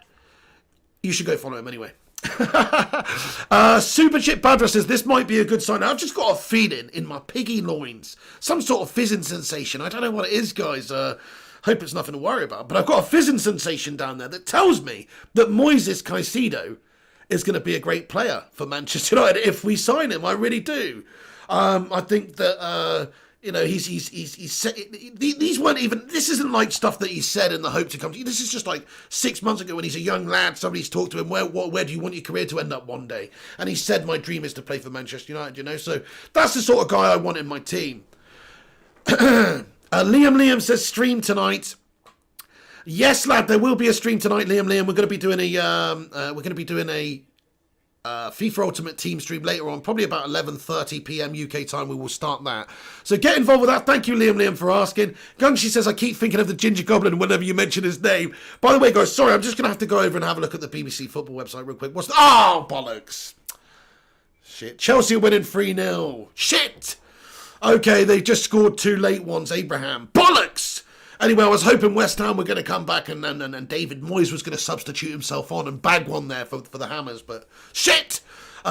you should go follow him anyway. Super Chip Badra says, this might be a good sign. I've just got a feeling in my piggy loins, some sort of fizzing sensation. I don't know what it is, guys. Hope it's nothing to worry about, but I've got a fizzing sensation down there that tells me that Moises Caicedo is going to be a great player for Manchester United if we sign him. I really do. I think that these weren't even. This isn't like stuff that he said in the hope to come to you. This is just like 6 months ago when he's a young lad. Somebody's talked to him. Where do you want your career to end up one day? And he said, "My dream is to play for Manchester United." So that's the sort of guy I want in my team. Liam says stream tonight. Yes, lad, there will be a stream tonight, Liam. We're going to be doing a FIFA Ultimate Team stream later on, probably about 11:30 p.m. UK time. We will start that. So get involved with that. Thank you, Liam, for asking. Gungshi says, I keep thinking of the Ginger Goblin whenever you mention his name. By the way, guys, sorry, I'm just going to have to go over and have a look at the BBC football website real quick. Oh, bollocks. Shit. Chelsea are winning 3-0. Shit. Okay, they just scored 2 late ones, Abraham. Bollocks! Anyway, I was hoping West Ham were going to come back and David Moyes was going to substitute himself on and bag one there for the Hammers, but shit!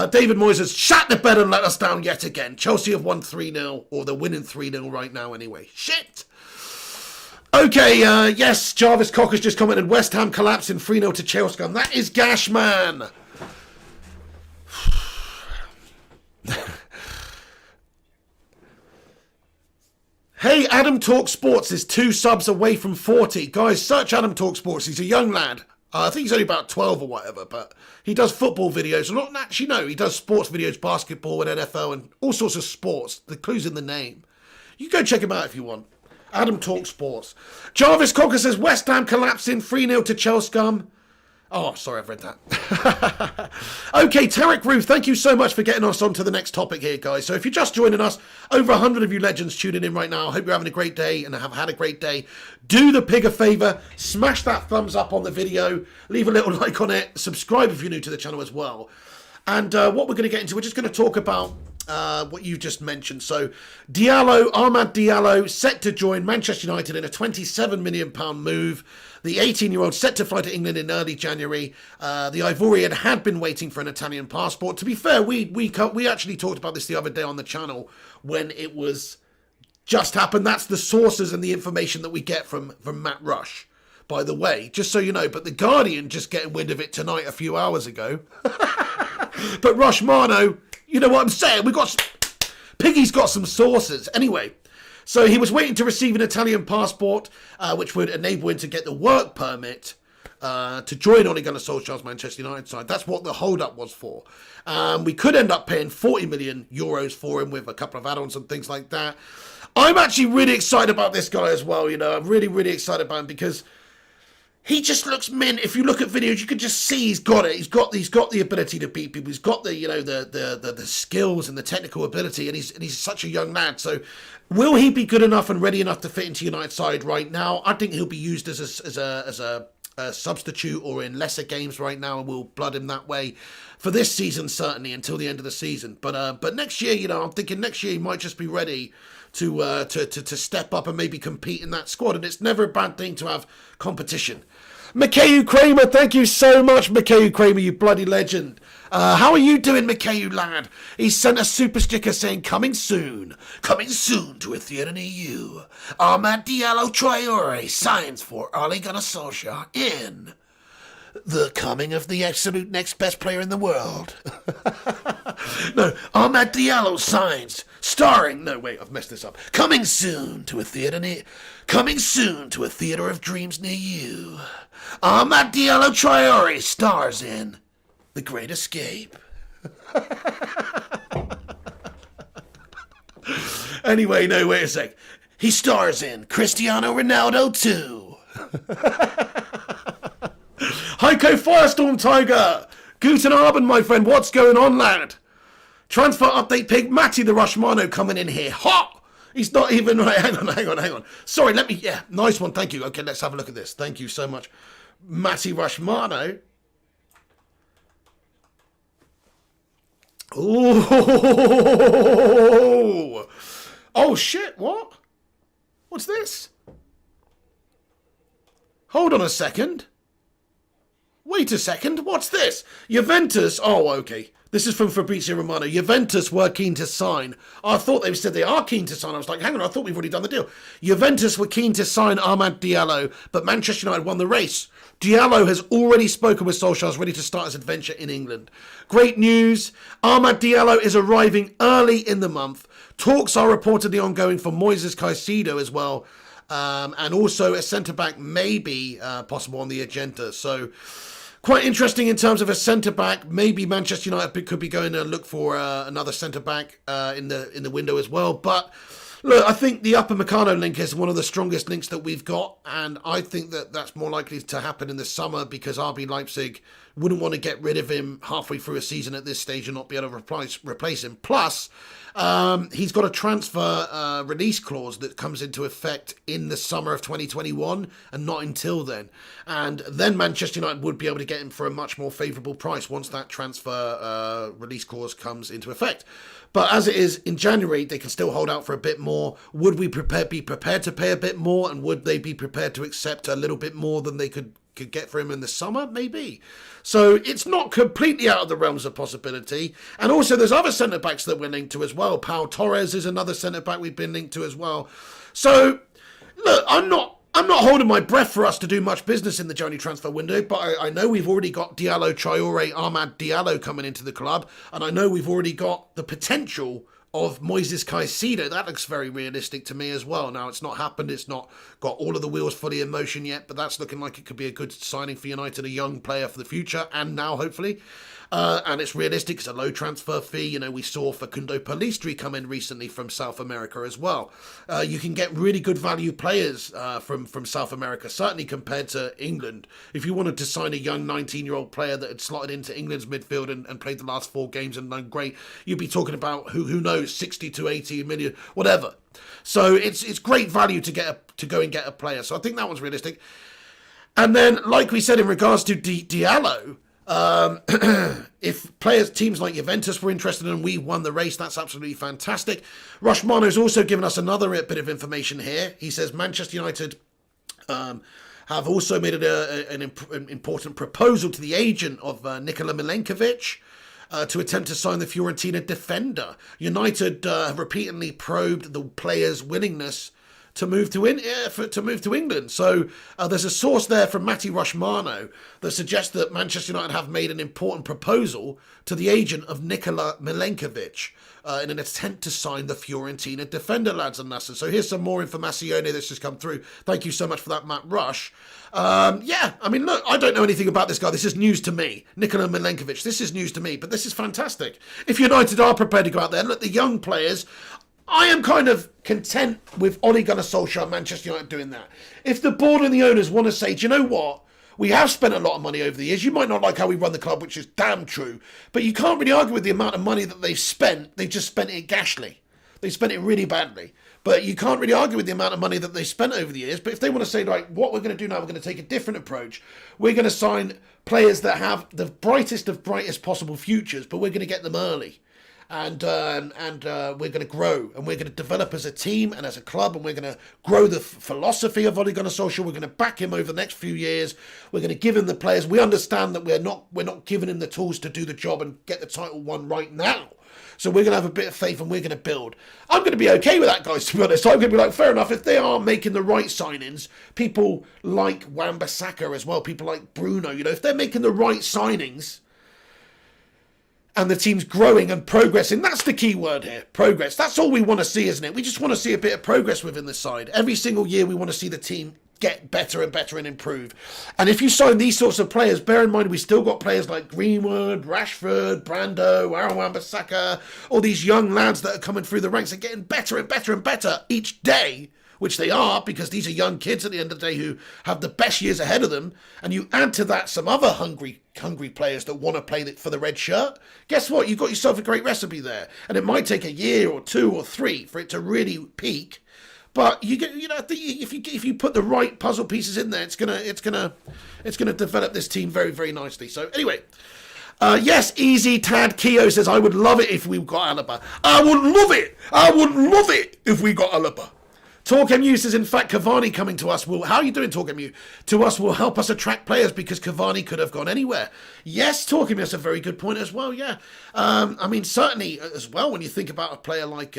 David Moyes has shat the bed and let us down yet again. Chelsea have won 3-0, or they're winning 3-0 right now anyway. Shit! Okay, yes, Jarvis Cock has just commented, West Ham collapsing 3-0 to Chelsea. That is gash, man! Hey, Adam Talk Sports is 2 subs away from 40. Guys, search Adam Talk Sports. He's a young lad. I think he's only about 12 or whatever, but he does football videos. Not actually, no, he does sports videos, basketball and NFL and all sorts of sports. The clue's in the name. You go check him out if you want. Adam Talk Sports. Jarvis Cocker says, West Ham collapsing 3-0 to Chelsea. Oh, sorry, I've read that. Okay, Tarek Ruth, thank you so much for getting us on to the next topic here, guys. So if you're just joining us, over 100 of you legends tuning in right now. I hope you're having a great day and have had a great day. Do the pig a favour, smash that thumbs up on the video, leave a little like on it, subscribe if you're new to the channel as well. And what we're going to get into, we're just going to talk about what you've just mentioned. So Amad Diallo, set to join Manchester United in a £27 million move. The 18-year-old set to fly to England in early January. The Ivorian had been waiting for an Italian passport. To be fair, we actually talked about this the other day on the channel when it was just happened. That's the sources and the information that we get from Matt Rush, by the way, just so you know. But the Guardian just getting wind of it tonight a few hours ago. But Rush Mano, you know what I'm saying? Piggy's got some sources. Anyway, so he was waiting to receive an Italian passport, which would enable him to get the work permit to join Ole Gunnar Solskjaer's Manchester United side. That's what the hold-up was for. We could end up paying 40 million euros for him with a couple of add-ons and things like that. I'm actually really excited about this guy as well. You know, I'm really, really excited about him because he just looks mint. If you look at videos, you can just see he's got it. He's got the ability to beat people. He's got the, you know, the skills and the technical ability, and he's such a young lad. So, will he be good enough and ready enough to fit into United side right now? I think he'll be used as a substitute or in lesser games right now, and we'll blood him that way for this season, certainly until the end of the season. But next year, you know, I'm thinking next year he might just be ready to step up and maybe compete in that squad. And it's never a bad thing to have competition. Mikhail Kramer, thank you so much, Mikhail Kramer, you bloody legend. How are you doing, Mikhail, lad? He sent a super sticker saying, coming soon to a theatre near you. Amad Diallo Traore signs for Ole Gunnar Solskjaer in the coming of the absolute next best player in the world. No, Amad Diallo signs, starring, no wait, I've messed this up. Coming soon to a theatre of dreams near you. Amad Diallo Traore stars in The Great Escape. Anyway, no, wait a sec. He stars in Cristiano Ronaldo too. Heiko Firestorm Tiger. Guten Abend, my friend. What's going on, lad? Transfer update pig. Matty the Rushmano coming in here. Hot. He's not even right. Hang on. Sorry, yeah, nice one. Thank you. Okay, let's have a look at this. Thank you so much. Matty Rushmano. Oh shit, what? What's this? Hold on a second. Wait a second, what's this? Juventus, oh okay. This is from Fabrizio Romano. Juventus were keen to sign. I thought they said they are keen to sign. I was like, hang on, I thought we've already done the deal. Juventus were keen to sign Amad Diallo, but Manchester United won the race. Diallo has already spoken with Solskjaer, is ready to start his adventure in England. Great news. Amad Diallo is arriving early in the month. Talks are reportedly ongoing for Moises Caicedo as well. And also a centre-back may be possible on the agenda. So quite interesting in terms of a centre-back. Maybe Manchester United could be going to look for another centre-back in the window as well. But look, I think the Upper Meccano link is one of the strongest links that we've got. And I think that that's more likely to happen in the summer because RB Leipzig wouldn't want to get rid of him halfway through a season at this stage and not be able to replace him. Plus, he's got a transfer release clause that comes into effect in the summer of 2021 and not until then. And then Manchester United would be able to get him for a much more favourable price once that transfer release clause comes into effect. But as it is in January, they can still hold out for a bit more. Would we be prepared to pay a bit more? And would they be prepared to accept a little bit more than they could get for him in the summer? Maybe. So it's not completely out of the realms of possibility. And also there's other centre-backs that we're linked to as well. Pau Torres is another centre-back we've been linked to as well. So, look, I'm not holding my breath for us to do much business in the January transfer window, but I know we've already got Diallo Traore, Amad Diallo coming into the club, and I know we've already got the potential of Moises Caicedo. That looks very realistic to me as well. Now, it's not happened. It's not got all of the wheels fully in motion yet, but that's looking like it could be a good signing for United, a young player for the future, and now, hopefully. And it's realistic. It's a low transfer fee. You know, we saw Facundo Pellistri come in recently from South America as well. You can get really good value players from South America, certainly compared to England. If you wanted to sign a young 19-year-old player that had slotted into England's midfield and played the last 4 games and done great, you'd be talking about, who knows, 60 to 80 million, whatever. So it's great value to go and get a player. So I think that one's realistic. And then, like we said, in regards to Diallo, if teams like Juventus were interested and we won the race, that's absolutely fantastic. Rushmano's also given us another bit of information here. He says Manchester United have also made it an important proposal to the agent of Nikola Milenkovic to attempt to sign the Fiorentina defender. United have repeatedly probed the player's willingness to move to England. So there's a source there from Matti Rushmano that suggests that Manchester United have made an important proposal to the agent of Nikola Milenkovic in an attempt to sign the Fiorentina defender, lads and lasses. So here's some more information that's just come through. Thank you so much for that, Matt Rush. Yeah, I mean, look, I don't know anything about this guy. This is news to me. Nikola Milenkovic, this is news to me, but this is fantastic. If United are prepared to go out there, look, the young players, I am kind of content with Ole Gunnar Solskjaer and Manchester United doing that. If the board and the owners want to say, do you know what? We have spent a lot of money over the years. You might not like how we run the club, which is damn true, but you can't really argue with the amount of money that they've spent. They've just spent it gashly. They spent it really badly. But you can't really argue with the amount of money that they spent over the years. But if they want to say, like, what we're going to do now, we're going to take a different approach. We're going to sign players that have the brightest of brightest possible futures, but we're going to get them early. And we're going to grow, and we're going to develop as a team and as a club, and we're going to grow the philosophy of Ole Gunnar Solskjaer. We're going to back him over the next few years. We're going to give him the players. We understand that we're not giving him the tools to do the job and get the title won right now. So we're going to have a bit of faith, and we're going to build. I'm going to be okay with that, guys, to be honest. I'm going to be like, fair enough, if they are making the right signings, people like Wan-Bissaka as well, people like Bruno, if they're making the right signings, and the team's growing and progressing. That's the key word here, progress. That's all we want to see, isn't it? We just want to see a bit of progress within the side. Every single year we want to see the team get better and better and improve. And if you sign these sorts of players, bear in mind we still got players like Greenwood, Rashford, Brando, Aaron Wan-Bissaka, all these young lads that are coming through the ranks and getting better and better and better each day, which they are, because these are young kids at the end of the day who have the best years ahead of them. And you add to that some other hungry players that want to play for the red shirt. Guess what? You've got yourself a great recipe there. And it might take a year or 2 or 3 for it to really peak. But you get, if you put the right puzzle pieces in there, it's gonna develop this team very, very nicely. So anyway. Yes, Easy Tad Keo says, I would love it if we got Alaba. I would love it. I would love it if we got Alaba. TalkMU says, in fact, Cavani coming to us will... How are you doing, TalkMU? To us will help us attract players because Cavani could have gone anywhere. Yes, TalkMU, that's a very good point as well, yeah. I mean, certainly as well, when you think about a player like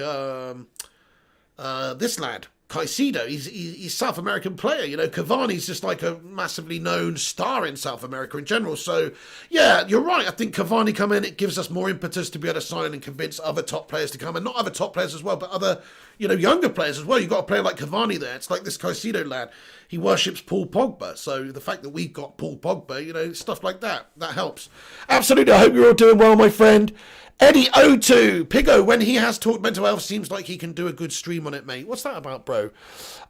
this lad, Caicido, he's South American player. Cavani's just like a massively known star in South America in general. So, yeah, you're right. I think Cavani come in, it gives us more impetus to be able to sign and convince other top players to come. And not other top players as well, but other, younger players as well. You've got a player like Cavani there. It's like this Caicido lad. He worships Paul Pogba. So the fact that we've got Paul Pogba, stuff like that helps. Absolutely. I hope you're all doing well, my friend. Eddie O2, Pigo, when he has talked mental health, seems like he can do a good stream on it, mate. What's that about, bro?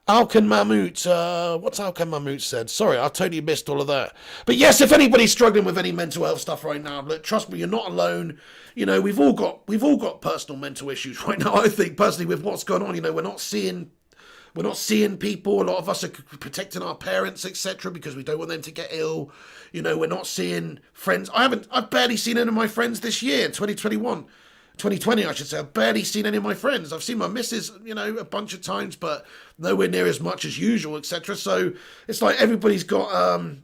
Alkan Mahmout, what's Alkan Mahmout said? Sorry, I totally missed all of that. But yes, if anybody's struggling with any mental health stuff right now, look, trust me, you're not alone. We've all got personal mental issues right now. I think personally with what's going on, we're not seeing people. A lot of us are protecting our parents, etc., because we don't want them to get ill. We're not seeing friends. I've barely seen any of my friends this year, 2020, I should say. I've barely seen any of my friends. I've seen my missus, a bunch of times, but nowhere near as much as usual, etc. So it's like everybody's got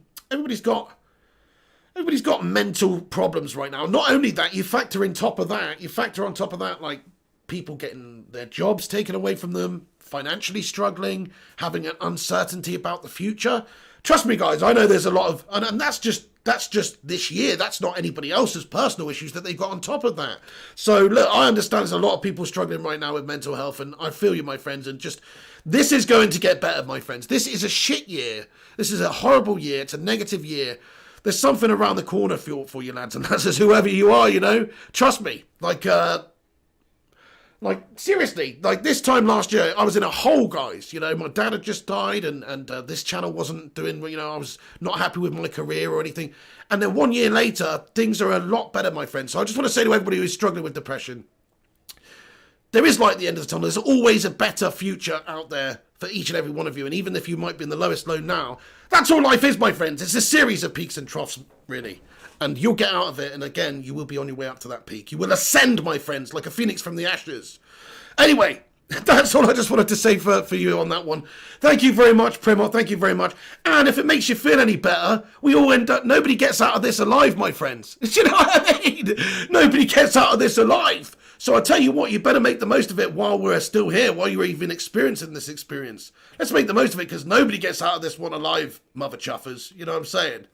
mental problems right now. Not only that, you factor on top of that, like people getting their jobs taken away from them, financially struggling, having an uncertainty about the future. Trust me, guys, I know there's a lot of, and that's just this year. That's not anybody else's personal issues that they've got on top of that. So look, I understand there's a lot of people struggling right now with mental health, and I feel you, my friends, and just, this is going to get better, my friends. This is a shit year. This is a horrible year. It's a negative year. There's something around the corner for you, lads and lasses, whoever you are, Trust me, like, seriously, like this time last year, I was in a hole, guys. My dad had just died and this channel wasn't doing, I was not happy with my career or anything. And then 1 year later, things are a lot better, my friends. So I just want to say to everybody who's struggling with depression, there is light at the end of the tunnel. There's always a better future out there for each and every one of you. And even if you might be in the lowest low now, that's all life is, my friends. It's a series of peaks and troughs, really. And you'll get out of it, and again, you will be on your way up to that peak. You will ascend, my friends, like a phoenix from the ashes. Anyway, That's all I just wanted to say for you on that one. Thank you very much, Primo. Thank you very much. And if it makes you feel any better, we all end up... Nobody gets out of this alive, my friends. Do you know what I mean? Nobody gets out of this alive. So I tell you what, you better make the most of it while we're still here, while you're even experiencing this experience. Let's make the most of it, because nobody gets out of this one alive, mother chuffers. You know what I'm saying?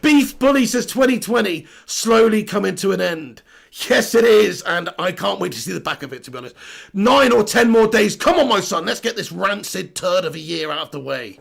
Beef Bully says 2020 slowly coming to an end. Yes, it is, and I can't wait to see the back of it, to be honest. 9 or 10 more days. Come on, my son, let's get this rancid turd of a year out of the way.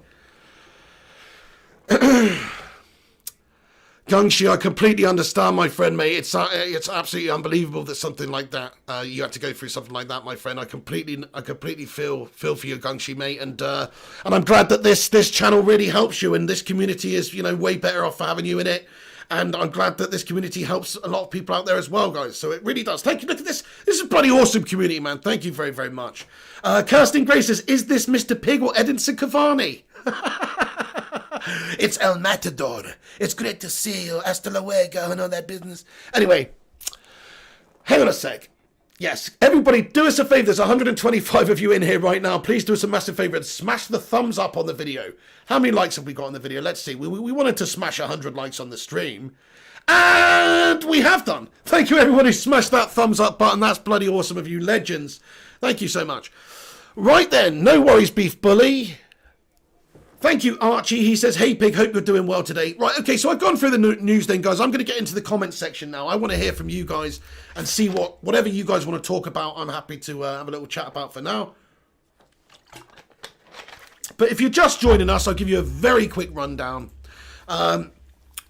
Gungshi, I completely understand, my friend, mate. It's absolutely unbelievable that something like that, you had to go through something like that, my friend. I completely feel for you, Gungshi, mate, and I'm glad that this channel really helps you, and this community is, you know, way better off for having you in it. And I'm glad that this community helps a lot of people out there as well, guys. So it really does. Thank you. Look at this. This is a bloody awesome community, man. Thank you very, very much. Kirsten Gray says, is this Mr. Pig or Edinson Cavani? It's El Matador. It's great to see you. Hasta luego and all that business. Anyway, hang on a sec. Yes, everybody, do us a favour. There's 125 of you in here right now. Please do us a massive favour and smash the thumbs up on the video. How many likes have we got on the video? Let's see. We wanted to smash 100 likes on the stream. And we have done. Thank you, everyone who smashed that thumbs up button. That's bloody awesome of you legends. Thank you so much. Right then, no worries, Beef Bully. Thank you, Archie. He says, hey, Pig, hope you're doing well today. Right, okay, so I've gone through the news then, guys. I'm going to get into the comments section now. I want to hear from you guys and see whatever you guys want to talk about, I'm happy to have a little chat about for now. But if you're just joining us, I'll give you a very quick rundown.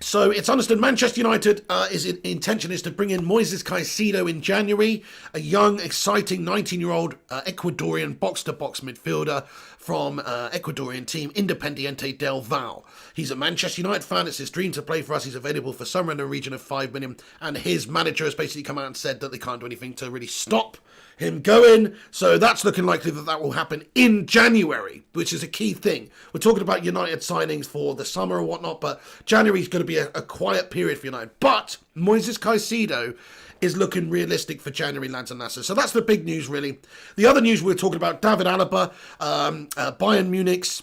So it's understood Manchester United intention is to bring in Moises Caicedo in January, a young, exciting 19-year-old Ecuadorian box-to-box midfielder from Ecuadorian team Independiente del Valle. He's a Manchester United fan. It's his dream to play for us. He's available for somewhere in the region of 5 million. And his manager has basically come out and said that they can't do anything to really stop him going. So that's looking likely that will happen in January, which is a key thing. We're talking about United signings for the summer or whatnot, but January is going to be a quiet period for United. But Moises Caicedo is looking realistic for January, lads and lasses. So that's the big news, really. The other news we're talking about, David Alaba, Bayern Munich's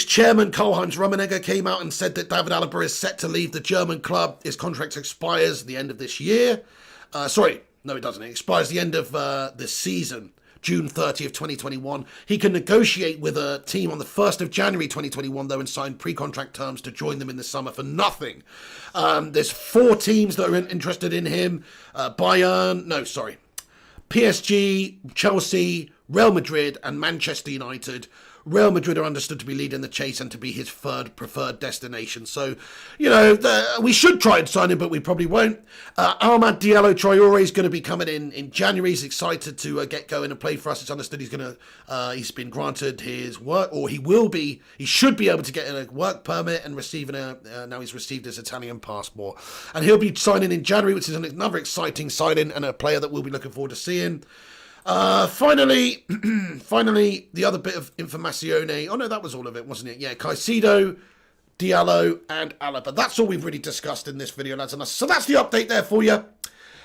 chairman, Karl-Heinz Rummenigge, came out and said that David Alaba is set to leave the German club. His contract expires at the end of this year. Sorry, no, it doesn't. It expires the end of this season, June 30th, 2021. He can negotiate with a team on the 1st of January 2021, though, and sign pre-contract terms to join them in the summer for nothing. There's 4 teams that are interested in him. PSG, Chelsea, Real Madrid, and Manchester United. Real Madrid are understood to be leading the chase and to be his third preferred destination. So, you know, we should try and sign him, but we probably won't. Amad Diallo Traore is going to be coming in January. He's excited to get going and play for us. It's understood he's been granted his work, or he should be able to get a work permit and now he's received his Italian passport. And he'll be signing in January, which is another exciting signing and a player that we'll be looking forward to seeing. Finally, the other bit of informazione. Oh no, that was all of it, wasn't it? Yeah, Caicido, Diallo, and Alaba. That's all we've really discussed in this video, lads and us. So that's the update there for you.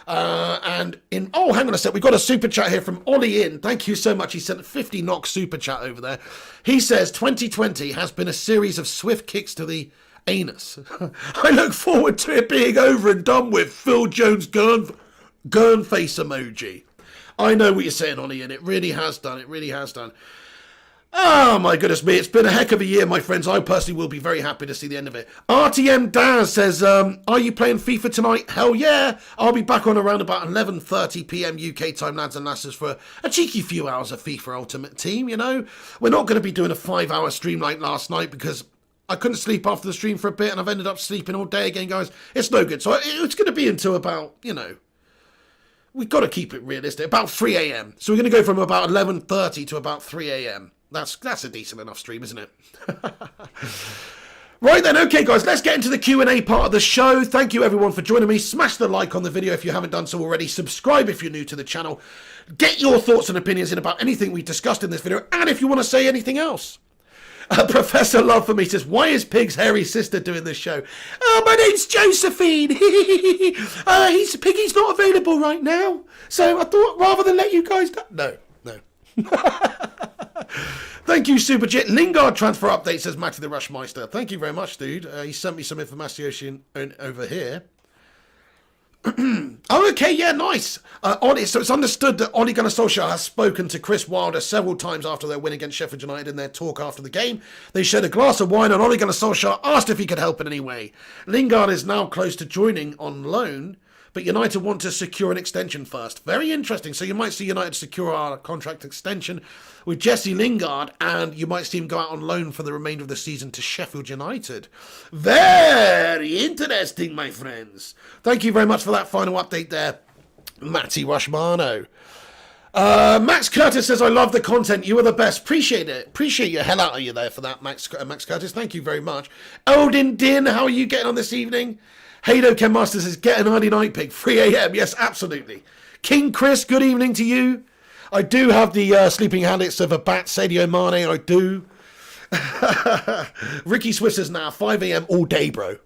Hang on a sec. We've got a super chat here from Ollie In. Thank you so much. He sent a 50 knock super chat over there. He says 2020 has been a series of swift kicks to the anus. I look forward to it being over and done with. Phil Jones gurn face emoji. I know what you're saying, Ollie, and it really has done. It really has done. Oh, my goodness me. It's been a heck of a year, my friends. I personally will be very happy to see the end of it. RTM Daz says, are you playing FIFA tonight? Hell yeah. I'll be back on around about 11:30 p.m. UK time, lads and lasses, for a cheeky few hours of FIFA Ultimate Team, you know. We're not going to be doing a 5-hour stream like last night because I couldn't sleep after the stream for a bit and I've ended up sleeping all day again, guys. It's no good. So it's going to be until about, you know, we've got to keep it realistic. About 3 a.m. So we're going to go from about 11:30 to about 3 a.m. That's a decent enough stream, isn't it? Right then, okay, guys, let's get into the Q&A part of the show. Thank you, everyone, for joining me. Smash the like on the video if you haven't done so already. Subscribe if you're new to the channel. Get your thoughts and opinions in about anything we discussed in this video, and if you want to say anything else. Professor Love for me says, why is Pig's hairy sister doing this show? Oh, my name's Josephine. Piggy's not available right now. So I thought rather than let you guys know. No. Thank you, Superjet. Lingard transfer update, says Matty the Rushmeister. Thank you very much, dude. He sent me some information over here. Oh, okay, yeah, nice. So it's understood that Ole Gunnar Solskjaer has spoken to Chris Wilder several times after their win against Sheffield United in their talk after the game. They shared a glass of wine and Ole Gunnar Solskjaer asked if he could help in any way. Lingard is now close to joining on loan, but United want to secure an extension first. Very interesting. So you might see United secure our contract extension with Jesse Lingard, and you might see him go out on loan for the remainder of the season to Sheffield United. Very interesting, my friends. Thank you very much for that final update there, Matty Rushmano. Max Curtis says, I love the content. You are the best. Appreciate it. Appreciate your hell out of you there for that, Max Curtis. Thank you very much. Eldin Din, how are you getting on this evening? Haydo Ken Master says, get an early night pick, 3 a.m. Yes, absolutely. King Chris, good evening to you. I do have the sleeping habits of a bat, Sadio Mane, I do. Ricky Swiss says, now 5 a.m. all day, bro.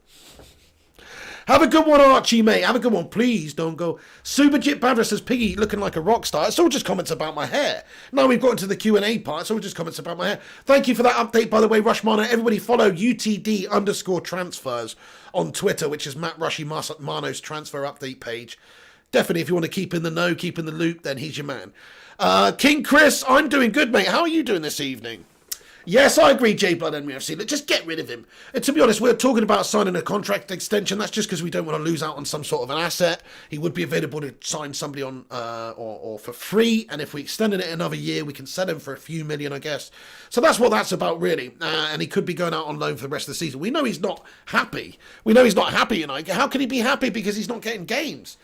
Have a good one, Archie, mate. Have a good one. Please don't go. Superjit Badra says, Piggy looking like a rock star. It's all just comments about my hair. Now we've got into the Q&A part. It's all just comments about my hair. Thank you for that update, by the way, Rushmano. Everybody follow UTD_transfers on Twitter, which is Matt Rushy Mano's transfer update page. Definitely, if you want to keep in the know, keep in the loop, then he's your man. King Chris, I'm doing good, mate. How are you doing this evening? Yes, I agree, J Blood NMFC. Look, just get rid of him. And to be honest, we're talking about signing a contract extension. That's just because we don't want to lose out on some sort of an asset. He would be available to sign somebody on or for free. And if we extended it another year, we can sell him for a few million, I guess. So that's what that's about, really. And he could be going out on loan for the rest of the season. We know he's not happy. We know he's not happy, you know. How can he be happy because he's not getting games?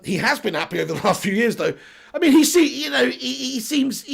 He has been happy over the last few years, though. I mean, he seems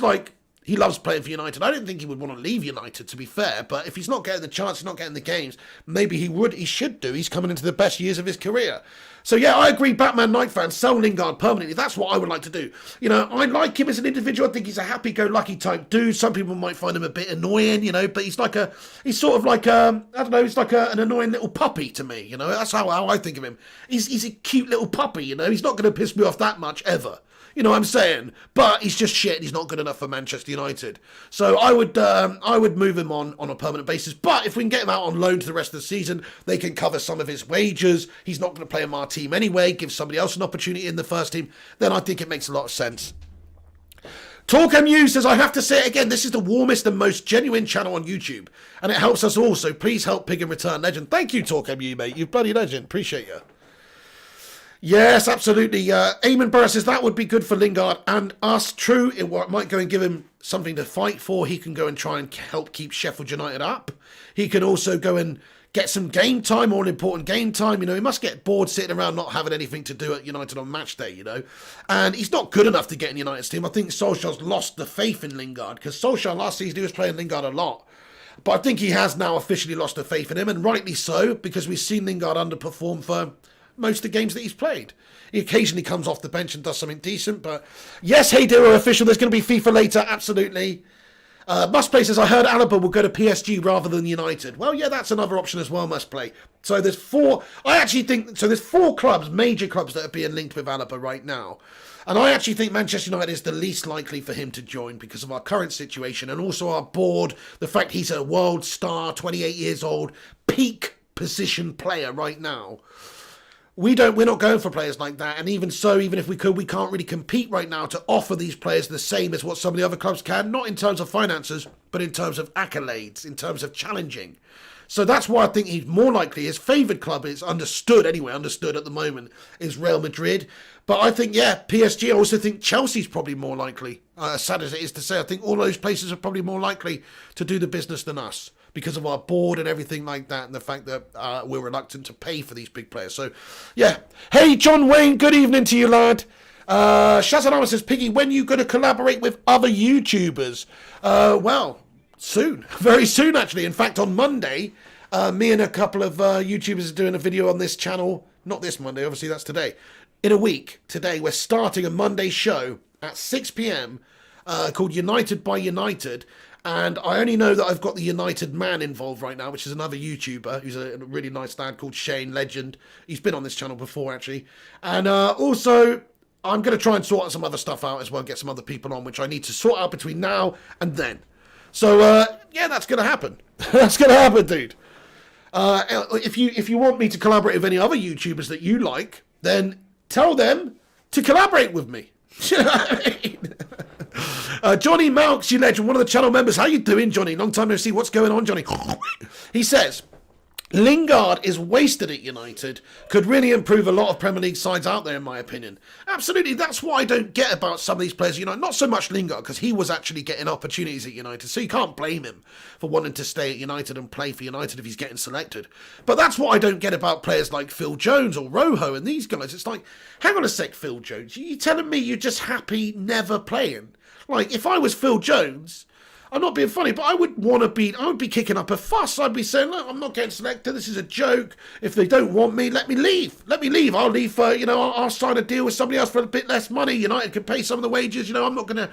like he loves playing for United. I don't think he would want to leave United, to be fair. But if he's not getting the chance, he's not getting the games, maybe he should do. He's coming into the best years of his career. So, yeah, I agree, Batman Knight fan, sell Lingard permanently. That's what I would like to do. You know, I like him as an individual. I think he's a happy-go-lucky type dude. Some people might find him a bit annoying, you know, but he's sort of like, I don't know, he's like an annoying little puppy to me, you know. That's how I think of him. He's a cute little puppy, you know. He's not going to piss me off that much, ever. You know what I'm saying? But he's just shit. He's not good enough for Manchester United. So I would move him on a permanent basis. But if we can get him out on loan to the rest of the season, they can cover some of his wages. He's not going to play in our team anyway. Give somebody else an opportunity in the first team. Then I think it makes a lot of sense. TalkMU says, I have to say it again, this is the warmest and most genuine channel on YouTube. And it helps us all. So please help Pig and Return Legend. Thank you, TalkMU, mate. You bloody legend. Appreciate you. Yes, absolutely. Eamon Burr says that would be good for Lingard and us. True, it might go and give him something to fight for. He can go and try and help keep Sheffield United up. He can also go and get some game time, all important game time. You know, he must get bored sitting around not having anything to do at United on match day, you know. And he's not good enough to get in United's team. I think Solskjaer's lost the faith in Lingard because Solskjaer last season, he was playing Lingard a lot. But I think he has now officially lost the faith in him, and rightly so, because we've seen Lingard underperform for most of the games that he's played. He occasionally comes off the bench and does something decent, but yes, hey, dear official, there's going to be FIFA later, absolutely. Must Play says, I heard Alaba will go to PSG rather than United. Well, yeah, that's another option as well, Must Play. So there's there's 4 clubs, major clubs, that are being linked with Alaba right now. And I actually think Manchester United is the least likely for him to join because of our current situation and also our board, the fact he's a world star, 28 years old, peak position player right now. We're not going for players like that, and even so, even if we could, we can't really compete right now to offer these players the same as what some of the other clubs can, not in terms of finances, but in terms of accolades, in terms of challenging. So that's why I think he's more likely, his favoured club is understood at the moment, is Real Madrid. But I think, yeah, PSG, I also think Chelsea's probably more likely. As sad as it is to say, I think all those places are probably more likely to do the business than us, because of our board and everything like that, and the fact that we're reluctant to pay for these big players. So, yeah. Hey, John Wayne, good evening to you, lad. Shazanama says, Piggy, when are you going to collaborate with other YouTubers? Well, soon. Very soon, actually. In fact, on Monday, me and a couple of YouTubers are doing a video on this channel. Not this Monday, obviously, that's today. In a week, today, we're starting a Monday show at 6 p.m. Called United by United. And I only know that I've got the United Man involved right now, which is another YouTuber who's a really nice lad called Shane Legend. He's been on this channel before, actually. And also, I'm going to try and sort some other stuff out as well, get some other people on, which I need to sort out between now and then. So, yeah, that's going to happen. That's going to happen, dude. If you want me to collaborate with any other YouTubers that you like, then tell them to collaborate with me. You know what I mean? Johnny Malks, you legend, one of the channel members. How you doing, Johnny? Long time no see. What's going on, Johnny? He says, Lingard is wasted at United. Could really improve a lot of Premier League sides out there, in my opinion. Absolutely, that's what I don't get about some of these players. You know, not so much Lingard, because he was actually getting opportunities at United, so you can't blame him for wanting to stay at United and play for United if he's getting selected. But that's what I don't get about players like Phil Jones or Rojo and these guys. It's like, hang on a sec, Phil Jones. You telling me you're just happy never playing? Like, if I was Phil Jones, I'm not being funny, but I would be kicking up a fuss. I'd be saying, look, I'm not getting selected. This is a joke. If they don't want me, let me leave. Let me leave. I'll leave for, I'll sign a deal with somebody else for a bit less money. United can pay some of the wages. I'm not gonna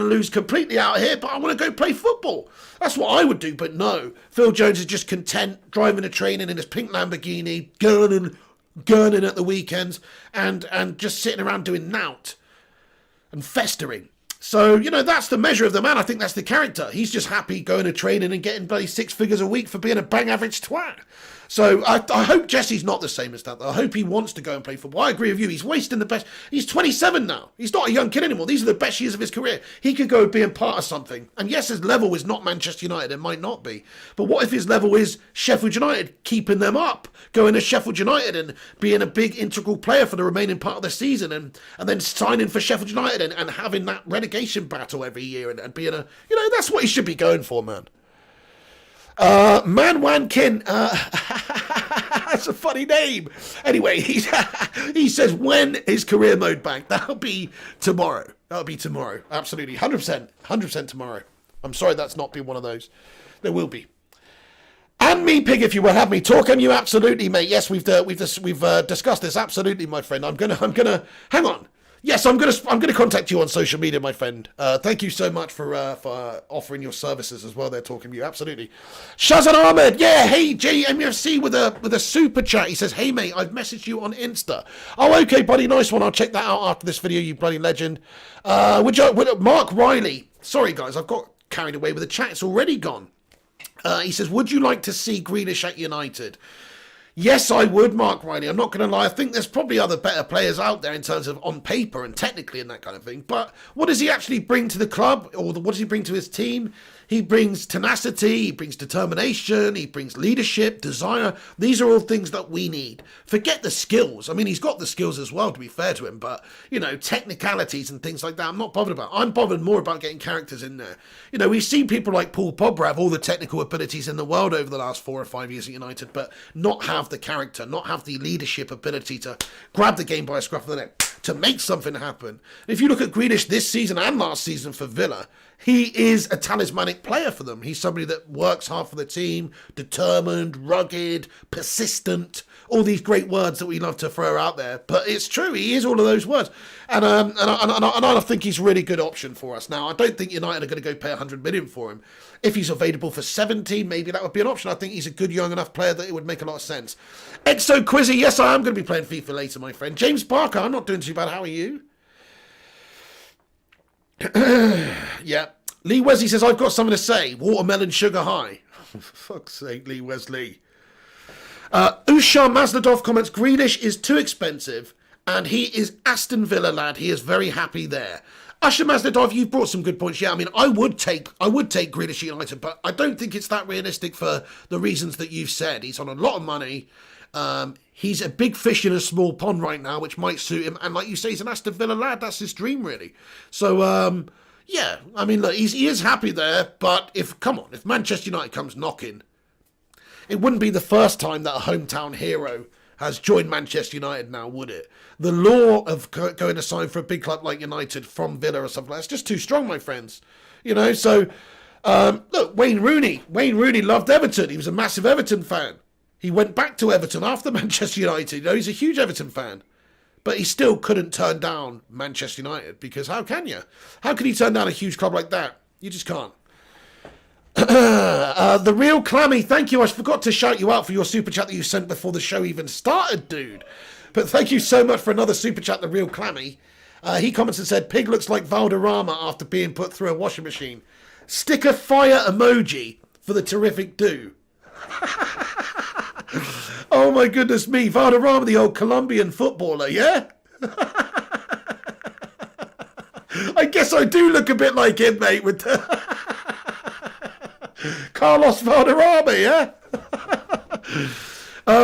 lose completely out here, but I want to go play football. That's what I would do. But no, Phil Jones is just content driving a training in his pink Lamborghini, gurning at the weekends, and just sitting around doing nout and festering. So, that's the measure of the man. I think that's the character. He's just happy going to training and getting bloody 6 figures a week for being a bang average twat. So I hope Jesse's not the same as that, though. I hope he wants to go and play football. I agree with you. He's wasting the best. He's 27 now. He's not a young kid anymore. These are the best years of his career. He could go being part of something. And yes, his level is not Manchester United. It might not be. But what if his level is Sheffield United, keeping them up, going to Sheffield United and being a big integral player for the remaining part of the season and then signing for Sheffield United and having that relegation battle every year and being a, that's what he should be going for, man. Man Wan Kin, that's a funny name. Anyway, he says, when is career mode back? That'll be tomorrow. Absolutely. 100% tomorrow. I'm sorry that's not been one of those. There will be. And me, Pig, if you will have me talk, you absolutely, mate. Yes, we've discussed this. Absolutely, my friend. I'm gonna hang on. Yes, I'm gonna contact you on social media, my friend. Thank you so much for offering your services as well. They're talking to you, absolutely. Shazan Ahmed, yeah, hey JMFC with a super chat. He says, hey mate, I've messaged you on Insta. Oh, okay, buddy, nice one. I'll check that out after this video, you bloody legend. Mark Riley. Sorry guys, I've got carried away with the chat. It's already gone. He says, would you like to see Greenish at United? Yes, I would, Mark Riley. I'm not going to lie. I think there's probably other better players out there in terms of on paper and technically and that kind of thing. But what does he actually bring to the club, or what does he bring to his team? He brings tenacity, he brings determination, he brings leadership, desire. These are all things that we need. Forget the skills. I mean, he's got the skills as well, to be fair to him. But, technicalities and things like that, I'm not bothered about. I'm bothered more about getting characters in there. We've seen people like Paul Pogba have all the technical abilities in the world over the last 4 or 5 years at United, but not have the character, not have the leadership ability to grab the game by a scruff of the neck, to make something happen. If you look at Greenish this season and last season for Villa, he is a talismanic player for them. He's somebody that works hard for the team, determined, rugged, persistent, all these great words that we love to throw out there. But it's true, he is all of those words. And I think he's a really good option for us. Now, I don't think United are going to go pay 100 million for him. If he's available for 70, maybe that would be an option. I think he's a good young enough player that it would make a lot of sense. Exo Quizzy, yes, I am going to be playing FIFA later, my friend. James Barker, I'm not doing too bad. How are you? Yeah. Lee Wesley says, I've got something to say. Watermelon sugar high. For fuck's sake, Lee Wesley. Ushar Masladov comments, Greenish is too expensive and he is Aston Villa lad. He is very happy there. Ushar Masladov, you've brought some good points. Yeah, I mean, I would take Greenish United, but I don't think it's that realistic for the reasons that you've said. He's on a lot of money. He's a big fish in a small pond right now, which might suit him. And like you say, he's an Aston Villa lad. That's his dream, really. So, yeah, I mean, look, he is happy there. But if Manchester United comes knocking, it wouldn't be the first time that a hometown hero has joined Manchester United now, would it? The law of going to sign for a big club like United from Villa or something like that's just too strong, my friends. So, look, Wayne Rooney loved Everton. He was a massive Everton fan. He went back to Everton after Manchester United. He's a huge Everton fan. But he still couldn't turn down Manchester United because how can you? How can he turn down a huge club like that? You just can't. The Real Clammy, thank you. I forgot to shout you out for your super chat that you sent before the show even started, dude. But thank you so much for another super chat, The Real Clammy. He comments and said, Pig looks like Valderrama after being put through a washing machine. Stick a fire emoji for the terrific do. Oh my goodness me, Valderrama, the old Colombian footballer, yeah? I guess I do look a bit like him, mate, with the Carlos Valderrama, yeah?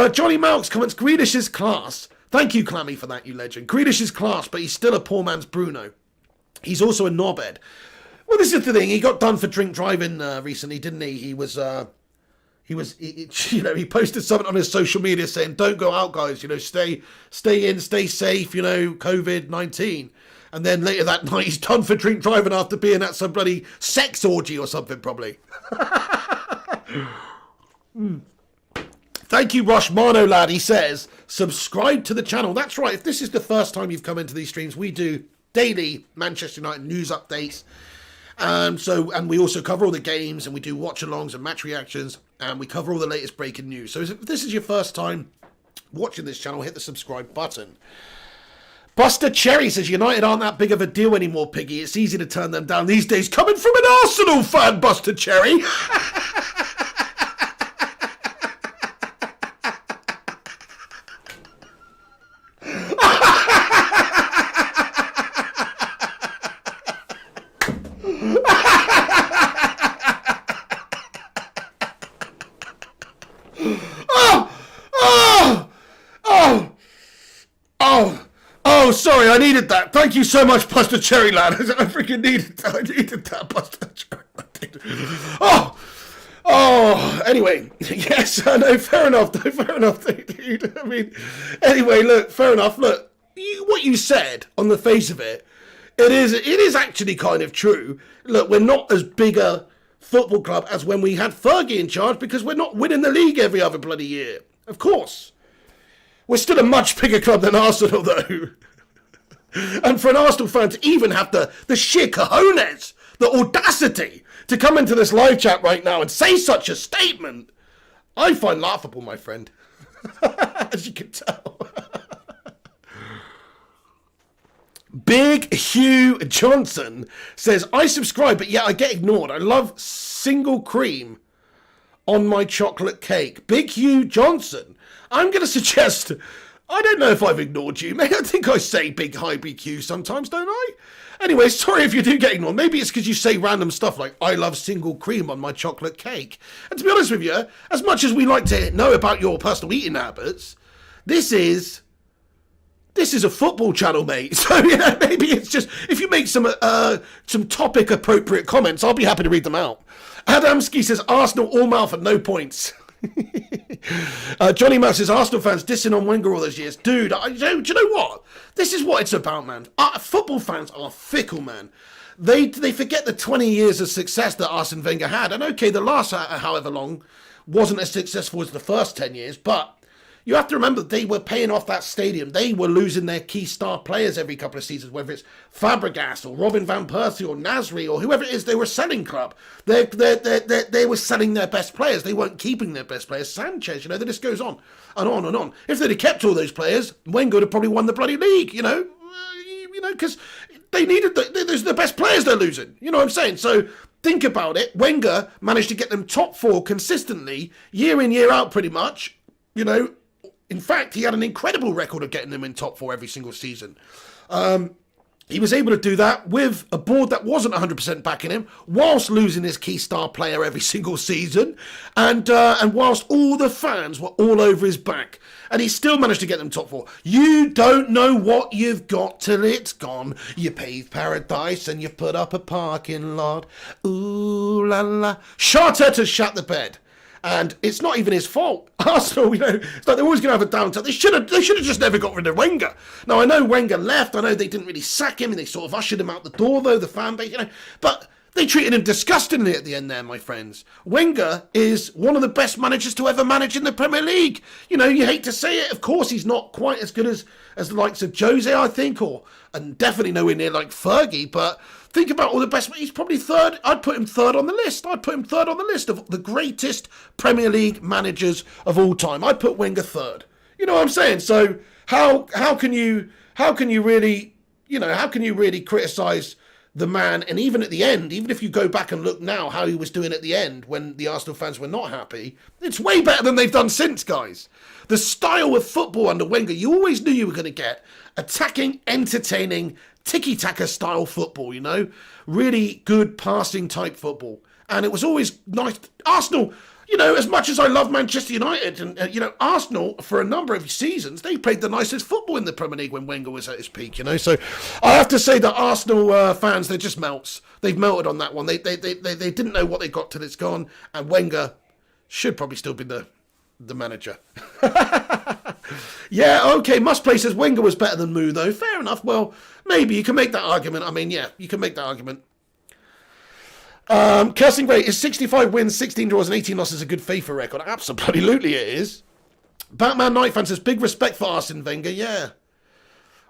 Johnny Malks comments, Greenish is class. Thank you, Clammy, for that, you legend. Greenish is class, but he's still a poor man's Bruno. He's also a knobhead. Well, this is the thing. He got done for drink driving recently, didn't he? He posted something on his social media saying, "Don't go out, guys. Stay in, stay safe. COVID-19." And then later that night, he's done for drink driving after being at some bloody sex orgy or something, probably. Thank you, Roshmano, lad. He says, subscribe to the channel. That's right. If this is the first time you've come into these streams, we do daily Manchester United news updates. And we also cover all the games, and we do watch-alongs and match reactions, and we cover all the latest breaking news. So if this is your first time watching this channel, hit the subscribe button. Buster Cherry says, United aren't that big of a deal anymore, Piggy. It's easy to turn them down these days. Coming from an Arsenal fan, Buster Cherry. Oh, sorry, I needed that. Thank you so much, Buster Cherry, lad. I freaking needed that. I needed that, Buster Cherry. Anyway, yes, I know, fair enough, dude. I mean, anyway, look, fair enough. Look, what you said, on the face of it, it is actually kind of true. Look, we're not as big a football club as when we had Fergie in charge because we're not winning the league every other bloody year. Of course. We're still a much bigger club than Arsenal, though. And for an Arsenal fan to even have the sheer cojones, the audacity to come into this live chat right now and say such a statement, I find laughable, my friend. As you can tell. Big Hugh Johnson says, I subscribe, but yeah, I get ignored. I love single cream on my chocolate cake. Big Hugh Johnson. I'm going to suggest, I don't know if I've ignored you. Maybe I think I say big high BQ sometimes, don't I? Anyway, sorry if you do get ignored. Maybe it's because you say random stuff like, I love single cream on my chocolate cake. And to be honest with you, as much as we like to know about your personal eating habits, this is a football channel, mate. So, maybe it's just, if you make some topic appropriate comments, I'll be happy to read them out. Adamski says, Arsenal all mouth and no points. Johnny Mouse says, Arsenal fans dissing on Wenger all those years. Dude, do you know what? This is what it's about, man. Football fans are fickle, man. They forget the 20 years of success that Arsene Wenger had. And okay, the last however long wasn't as successful as the first 10 years, but you have to remember they were paying off that stadium. They were losing their key star players every couple of seasons, whether it's Fabregas or Robin Van Persie or Nasri or whoever it is. They were selling club. They were selling their best players. They weren't keeping their best players. Sanchez, the list goes on and on and on. If they'd have kept all those players, Wenger would have probably won the bloody league, because they needed those are the best players they're losing. You know what I'm saying? So think about it. Wenger managed to get them top four consistently, year in, year out, pretty much, In fact, he had an incredible record of getting them in top four every single season. He was able to do that with a board that wasn't 100% backing him, whilst losing his key star player every single season, and whilst all the fans were all over his back. And he still managed to get them top four. You don't know what you've got till it's gone. You pave paradise and you put up a parking lot. Ooh la la. Charter to shut the bed. And it's not even his fault. Arsenal, it's like they're always going to have a downtime. They should have just never got rid of Wenger. Now, I know Wenger left. I know they didn't really sack him, and they sort of ushered him out the door, though, the fan base, But they treated him disgustingly at the end there, my friends. Wenger is one of the best managers to ever manage in the Premier League. You hate to say it. Of course, he's not quite as good as the likes of Jose, I think, and definitely nowhere near like Fergie, but think about all the best. He's probably third. I'd put him third on the list. I'd put him third on the list of the greatest Premier League managers of all time. I'd put Wenger third. You know what I'm saying? So how can you really criticise the man? And even at the end, even if you go back and look now how he was doing at the end when the Arsenal fans were not happy, it's way better than they've done since, guys. The style of football under Wenger, you always knew you were going to get attacking, entertaining, tiki-taka style football, you know? Really good passing type football. And it was always nice. Arsenal, you know, as much as I love Manchester United, and, you know, Arsenal, for a number of seasons, they played the nicest football in the Premier League when Wenger was at his peak, you know? So I have to say that Arsenal fans, they're just melts. They've melted on that one. They didn't know what they got till it's gone. And Wenger should probably still be the manager. Yeah, okay, Must Play says Wenger was better than Moo, though. Fair enough. Well, maybe you can make that argument. I mean, yeah, you can make that argument. Cursing Great is 65 wins, 16 draws, and 18 losses a good FIFA record. Absolutely it is. Batman Night Fan says big respect for Arsene Wenger. Yeah.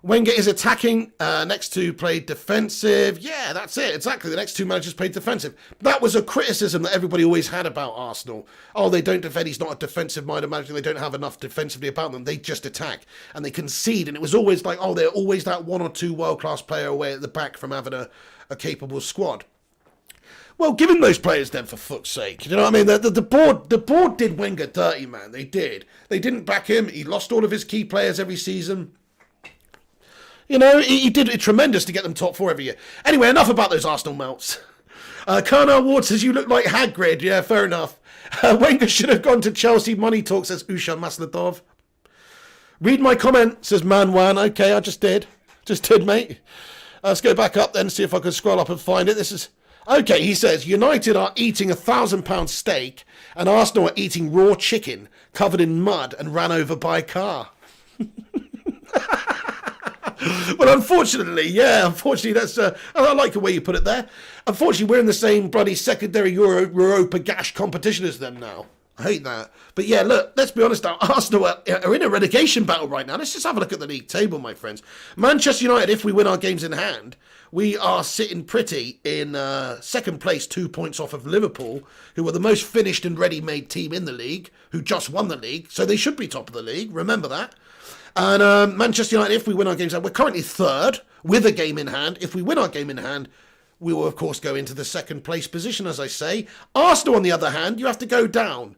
Wenger is attacking, next two played defensive. Yeah, that's it. Exactly. The next two managers played defensive. That was a criticism that everybody always had about Arsenal. Oh, they don't defend. He's not a defensive-minded manager. They don't have enough defensively about them. They just attack. And they concede. And it was always like, oh, they're always that one or two world-class player away at the back from having a capable squad. Well, give him those players then, for fuck's sake. You know what I mean? The board did Wenger dirty, man. They did. They didn't back him. He lost all of his key players every season. You know, he did it tremendous to get them top four every year. Anyway, enough about those Arsenal melts. Colonel Ward says, you look like Hagrid. Yeah, fair enough. Wenger should have gone to Chelsea. Money talk, says Usha Masladov. Read my comment, says Manwan. Okay, I just did. Just did, mate. Let's go back up then, see if I can scroll up and find it. This is... Okay, he says, United are eating £1,000 steak and Arsenal are eating raw chicken covered in mud and ran over by a car. Well, unfortunately, that's... I like the way you put it there. Unfortunately, we're in the same bloody secondary Europa Gash competition as them now. I hate that. But yeah, look, let's be honest now. Arsenal are in a relegation battle right now. Let's just have a look at the league table, my friends. Manchester United, if we win our games in hand, we are sitting pretty in second place, 2 points off of Liverpool, who are the most finished and ready-made team in the league, who just won the league. So they should be top of the league. Remember that. And Manchester United, if we win our games, we're currently third with a game in hand. If we win our game in hand, we will, of course, go into the second place position, as I say. Arsenal, on the other hand, you have to go down.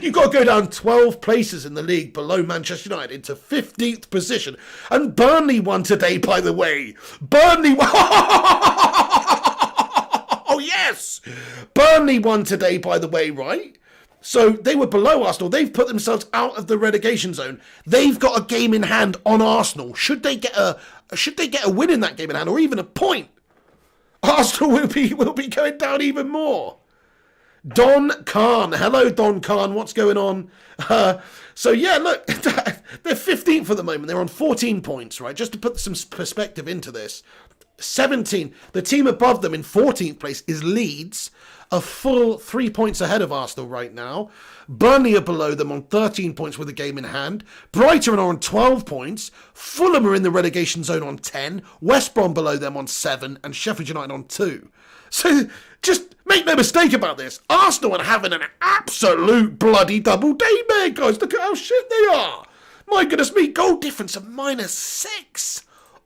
You've got to go down 12 places in the league below Manchester United into 15th position. And Burnley won today, by the way. Burnley won. Oh, yes. Burnley won today, by the way, right? So they were below Arsenal. They've put themselves out of the relegation zone. They've got a game in hand on Arsenal. Should they get a win in that game in hand, or even a point, Arsenal will be going down even more. Don Khan. Hello, Don Khan. What's going on? So, yeah, look, they're 15th at the moment. They're on 14 points, right? Just to put some perspective into this. 17. The team above them in 14th place is Leeds, a full 3 points ahead of Arsenal right now. Burnley are below them on 13 points with a game in hand. Brighton are on 12 points. Fulham are in the relegation zone on 10. West Brom below them on 7. And Sheffield United on 2. So just make no mistake about this. Arsenal are having an absolute bloody double day, man, guys. Look at how shit they are. My goodness me, goal difference of -6.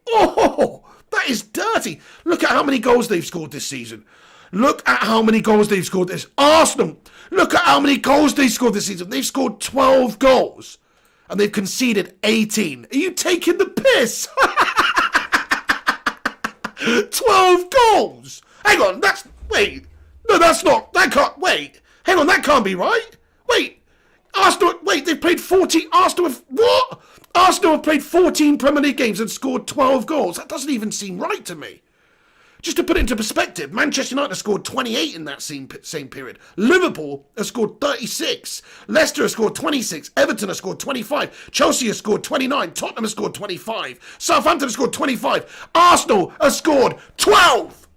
Oh, that is dirty. Look at how many goals they've scored this season. Look at how many goals they've scored this. Arsenal, look at how many goals they've scored this season. They've scored 12 goals and they've conceded 18. Are you taking the piss? 12 goals. Hang on, that can't be right. Wait, Arsenal, they've played 14, Arsenal have played 14 Premier League games and scored 12 goals. That doesn't even seem right to me. Just to put it into perspective, Manchester United has scored 28 in that same period. Liverpool has scored 36. Leicester has scored 26. Everton has scored 25. Chelsea has scored 29. Tottenham has scored 25. Southampton has scored 25. Arsenal has scored 12.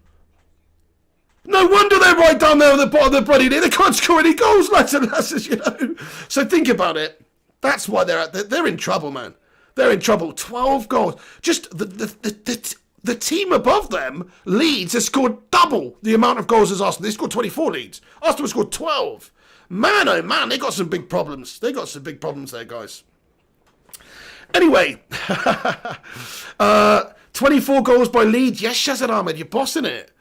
No wonder they're right down there at the bottom of the bloody league. They can't score any goals, lads and lasses, you know. So think about it. That's why they're in trouble, man. They're in trouble. 12 goals. Just the team above them, Leeds, has scored double the amount of goals as Arsenal. They scored 24 Leeds. Arsenal scored 12. Man, oh man, they got some big problems. They got some big problems there, guys. Anyway, 24 goals by Leeds. Yes, Shazad Ahmed, you're bossing it.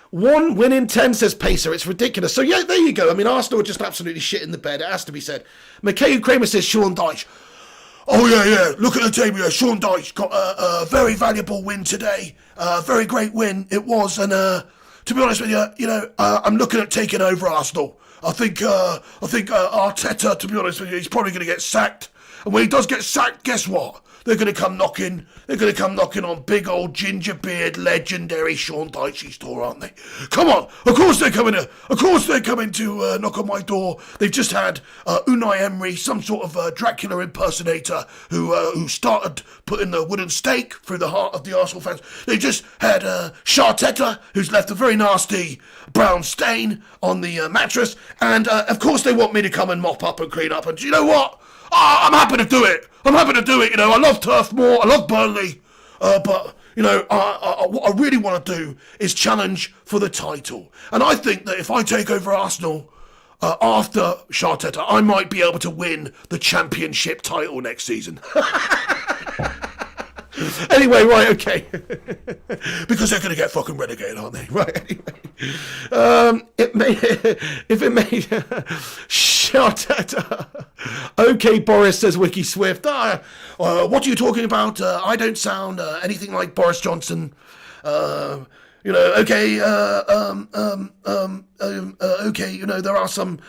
1 win in 10, says Pacer. It's ridiculous. So, yeah, there you go. I mean, Arsenal are just absolutely shit in the bed. It has to be said. Mikhail Kramer says Sean Dyche. Oh, yeah. Look at the table here. Sean Dyche got a very valuable win today. Very great win it was. And to be honest with you, I'm looking at taking over Arsenal. I think Arteta, to be honest with you, he's probably going to get sacked. And when he does get sacked, guess what? They're going to come knocking. They're going to come knocking on big old ginger beard, legendary Sean Dyche's door, aren't they? Come on! Of course they're coming to. Of course they're coming to knock on my door. They've just had Unai Emery, some sort of Dracula impersonator, who started putting the wooden stake through the heart of the Arsenal fans. They just had Sharteta, who's left a very nasty brown stain on the mattress, and of course they want me to come and mop up and clean up. And do you know what? I'm happy to do it. I love Turf Moor. I love Burnley. But, what I really want to do is challenge for the title. And I think that if I take over Arsenal after Sharteta, I might be able to win the championship title next season. Anyway, right, okay. Because they're going to get fucking relegated, aren't they? Right, anyway. Sharteta. Okay, Boris, says Wiki Swift. What are you talking about? I don't sound anything like Boris Johnson. Okay, there are some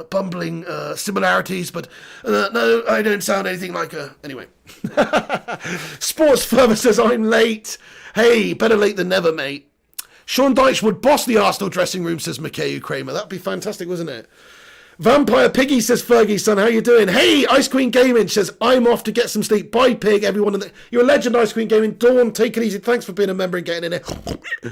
bumbling similarities, but no, I don't sound anything like a... Anyway. Sports Further says, I'm late. Hey, better late than never, mate. Sean Dyche would boss the Arsenal dressing room, says Mikhail Kramer. That'd be fantastic, wasn't it? Vampire Piggy says, Fergie, son, how you doing? Hey, Ice Queen Gaming says, I'm off to get some sleep. Bye, Pig, everyone. You're a legend, Ice Queen Gaming. Dawn, take it easy. Thanks for being a member and getting in there.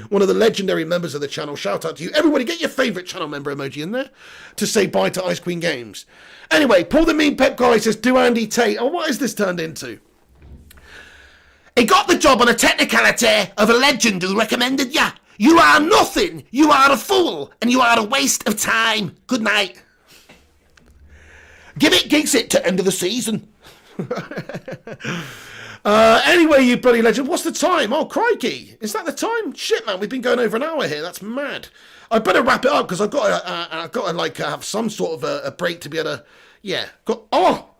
One of the legendary members of the channel. Shout out to you. Everybody, get your favourite channel member emoji in there to say bye to Ice Queen Games. Anyway, Paul the Mean Pep Guy says, do Andy Tate. Oh, what has this turned into? He got the job on a technicality of a legend who recommended ya. You are nothing. You are a fool. And you are a waste of time. Good night. Give it, gigs it to end of the season. Anyway, you bloody legend, what's the time? Oh, crikey. Is that the time? Shit, man, we've been going over an hour here. That's mad. I better wrap it up because I've got to have some sort of a break to be able to... Yeah. I've got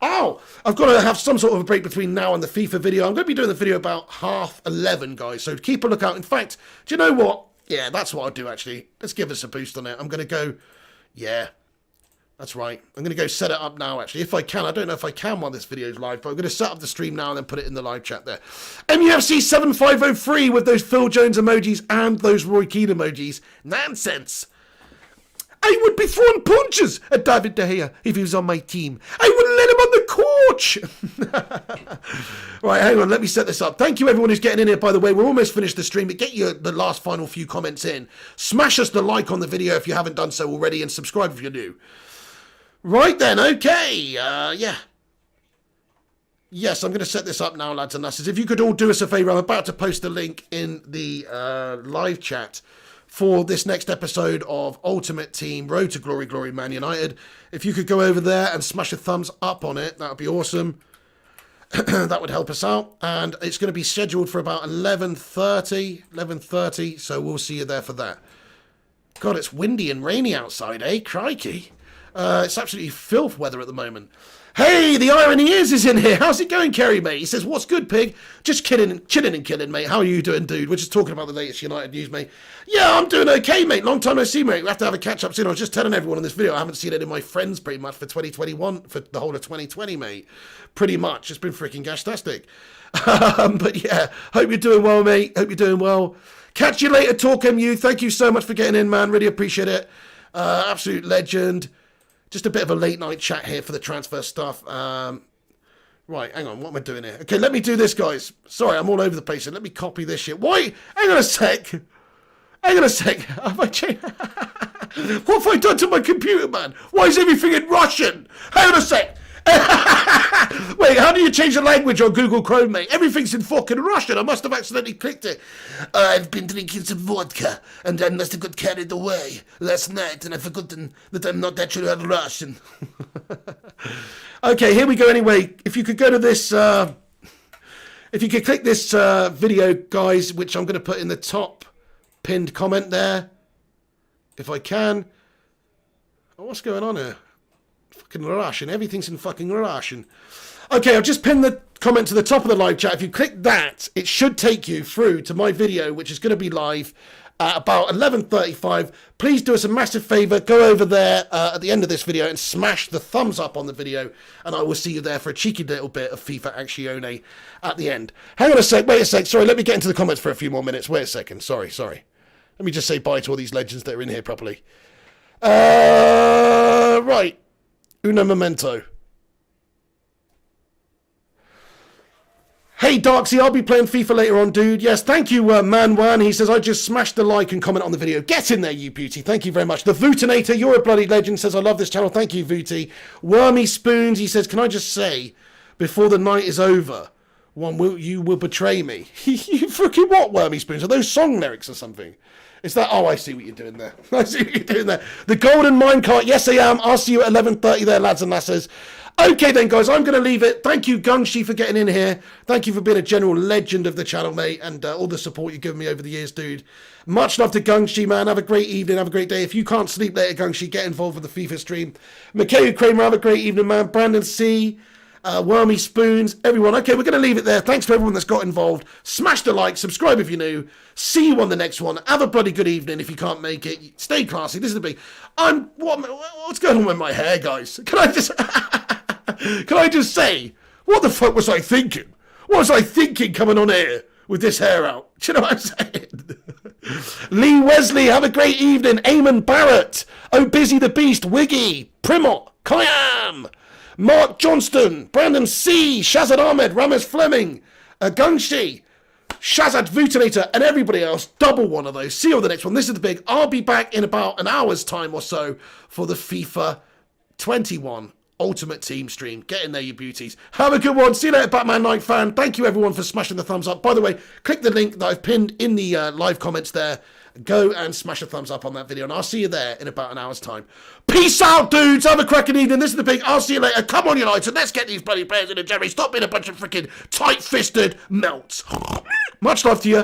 to have some sort of a break between now and the FIFA video. I'm going to be doing the video about 11:30, guys. So keep a lookout. In fact, do you know what? Yeah, that's what I'll do, actually. Let's give us a boost on it. I'm going to go... Yeah. That's right. I'm going to go set it up now, actually, if I can. I don't know if I can while this video is live, but I'm going to set up the stream now and then put it in the live chat there. MUFC 7503 with those Phil Jones emojis and those Roy Keane emojis. Nonsense. I would be throwing punches at David De Gea if he was on my team. I wouldn't let him on the coach. Right, hang on. Let me set this up. Thank you, everyone who's getting in here, by the way. We're almost finished the stream, but get the last final few comments in. Smash us the like on the video if you haven't done so already, and subscribe if you're new. Right then, okay, yeah. Yes, I'm going to set this up now, lads and lasses. If you could all do us a favour, I'm about to post a link in the live chat for this next episode of Ultimate Team Road to Glory, Glory Man United. If you could go over there and smash a thumbs up on it, that would be awesome. That would help us out. And it's going to be scheduled for about 11:30, so we'll see you there for that. God, it's windy and rainy outside, eh? Crikey. It's absolutely filth weather at the moment. Hey, the irony is in here. How's it going, Kerry, mate? He says, what's good, pig? Just chilling and killing, mate. How are you doing, dude? We're just talking about the latest United news, mate. Yeah, I'm doing okay, mate. Long time no see, mate. We have to have a catch-up soon. I was just telling everyone in this video I haven't seen any of my friends pretty much for 2021, for the whole of 2020, mate. Pretty much. It's been freaking gastastic. But yeah, hope you're doing well, mate. Hope you're doing well. Catch you later, Talk MU. Thank you so much for getting in, man. Really appreciate it. Absolute legend. Just a bit of a late night chat here for the transfer stuff. Right, hang on, what am I doing here? Okay, let me do this, guys. Sorry, I'm all over the place. Let me copy this shit. Why? Hang on a sec. Have I changed? What have I done to my computer, man? Why is everything in Russian? Hang on a sec. Wait, saying, how do you change the language on Google Chrome, mate? Everything's in fucking Russian. I must have accidentally clicked it. I've been drinking some vodka, and I must have got carried away last night, and I've forgotten that I'm not actually Russian. Okay, here we go anyway. If you could go to this, if you could click this video, guys, which I'm going to put in the top pinned comment there, if I can. Oh, what's going on here? Fucking Russian. Everything's in fucking Russian. Okay, I've just pinned the comment to the top of the live chat. If you click that, it should take you through to my video, which is going to be live at about 11:35. Please do us a massive favour. Go over there at the end of this video and smash the thumbs up on the video, and I will see you there for a cheeky little bit of FIFA Azione at the end. Hang on a sec. Wait a sec. Sorry, let me get into the comments for a few more minutes. Wait a second. Sorry. Let me just say bye to all these legends that are in here properly. Right. Uno momento. Hey, Darksy, I'll be playing FIFA later on, dude. Yes, thank you, Man1. He says, I just smashed the like and comment on the video. Get in there, you beauty. Thank you very much. The Vootinator, you're a bloody legend, says, I love this channel. Thank you, Vooty. Wormy Spoons, he says, can I just say, before the night is over, you will betray me. You fucking what, Wormy Spoons? Are those song lyrics or something? Is that... Oh, I see what you're doing there. I see what you're doing there. The Golden Minecart. Yes, I am. I'll see you at 11:30 there, lads and lasses. Okay, then, guys. I'm going to leave it. Thank you, Gunshi, for getting in here. Thank you for being a general legend of the channel, mate, and all the support you've given me over the years, dude. Much love to Gunshi, man. Have a great evening. Have a great day. If you can't sleep later, Gunshi, get involved with the FIFA stream. Mikhail Kramer, have a great evening, man. Brandon C., Wormy Spoons, everyone. Okay, we're going to leave it there. Thanks to everyone that's got involved. Smash the like, subscribe if you're new. See you on the next one. Have a bloody good evening if you can't make it. Stay classy. This is the big... What's going on with my hair, guys? Can I just say, what the fuck was I thinking? What was I thinking coming on here with this hair out? Do you know what I'm saying? Lee Wesley, have a great evening. Eamon Barrett, Oh Busy the Beast, Wiggy, Primot, Kayam, Mark Johnston, Brandon C, Shazad Ahmed, Ramesh Fleming, Gunshi, Shazad Vootinator, and everybody else. Double one of those. See you on the next one. This is the big. I'll be back in about an hour's time or so for the FIFA 21 Ultimate Team stream. Get in there, you beauties. Have a good one. See you later, Batman Night fan. Thank you, everyone, for smashing the thumbs up. By the way, click the link that I've pinned in the live comments there. Go and smash a thumbs up on that video, and I'll see you there in about an hour's time. Peace out, dudes. Have a cracking evening. This is the big. I'll see you later. Come on, United. Let's get these bloody players in the Jerry. Stop being a bunch of freaking tight-fisted melts. Much love to you.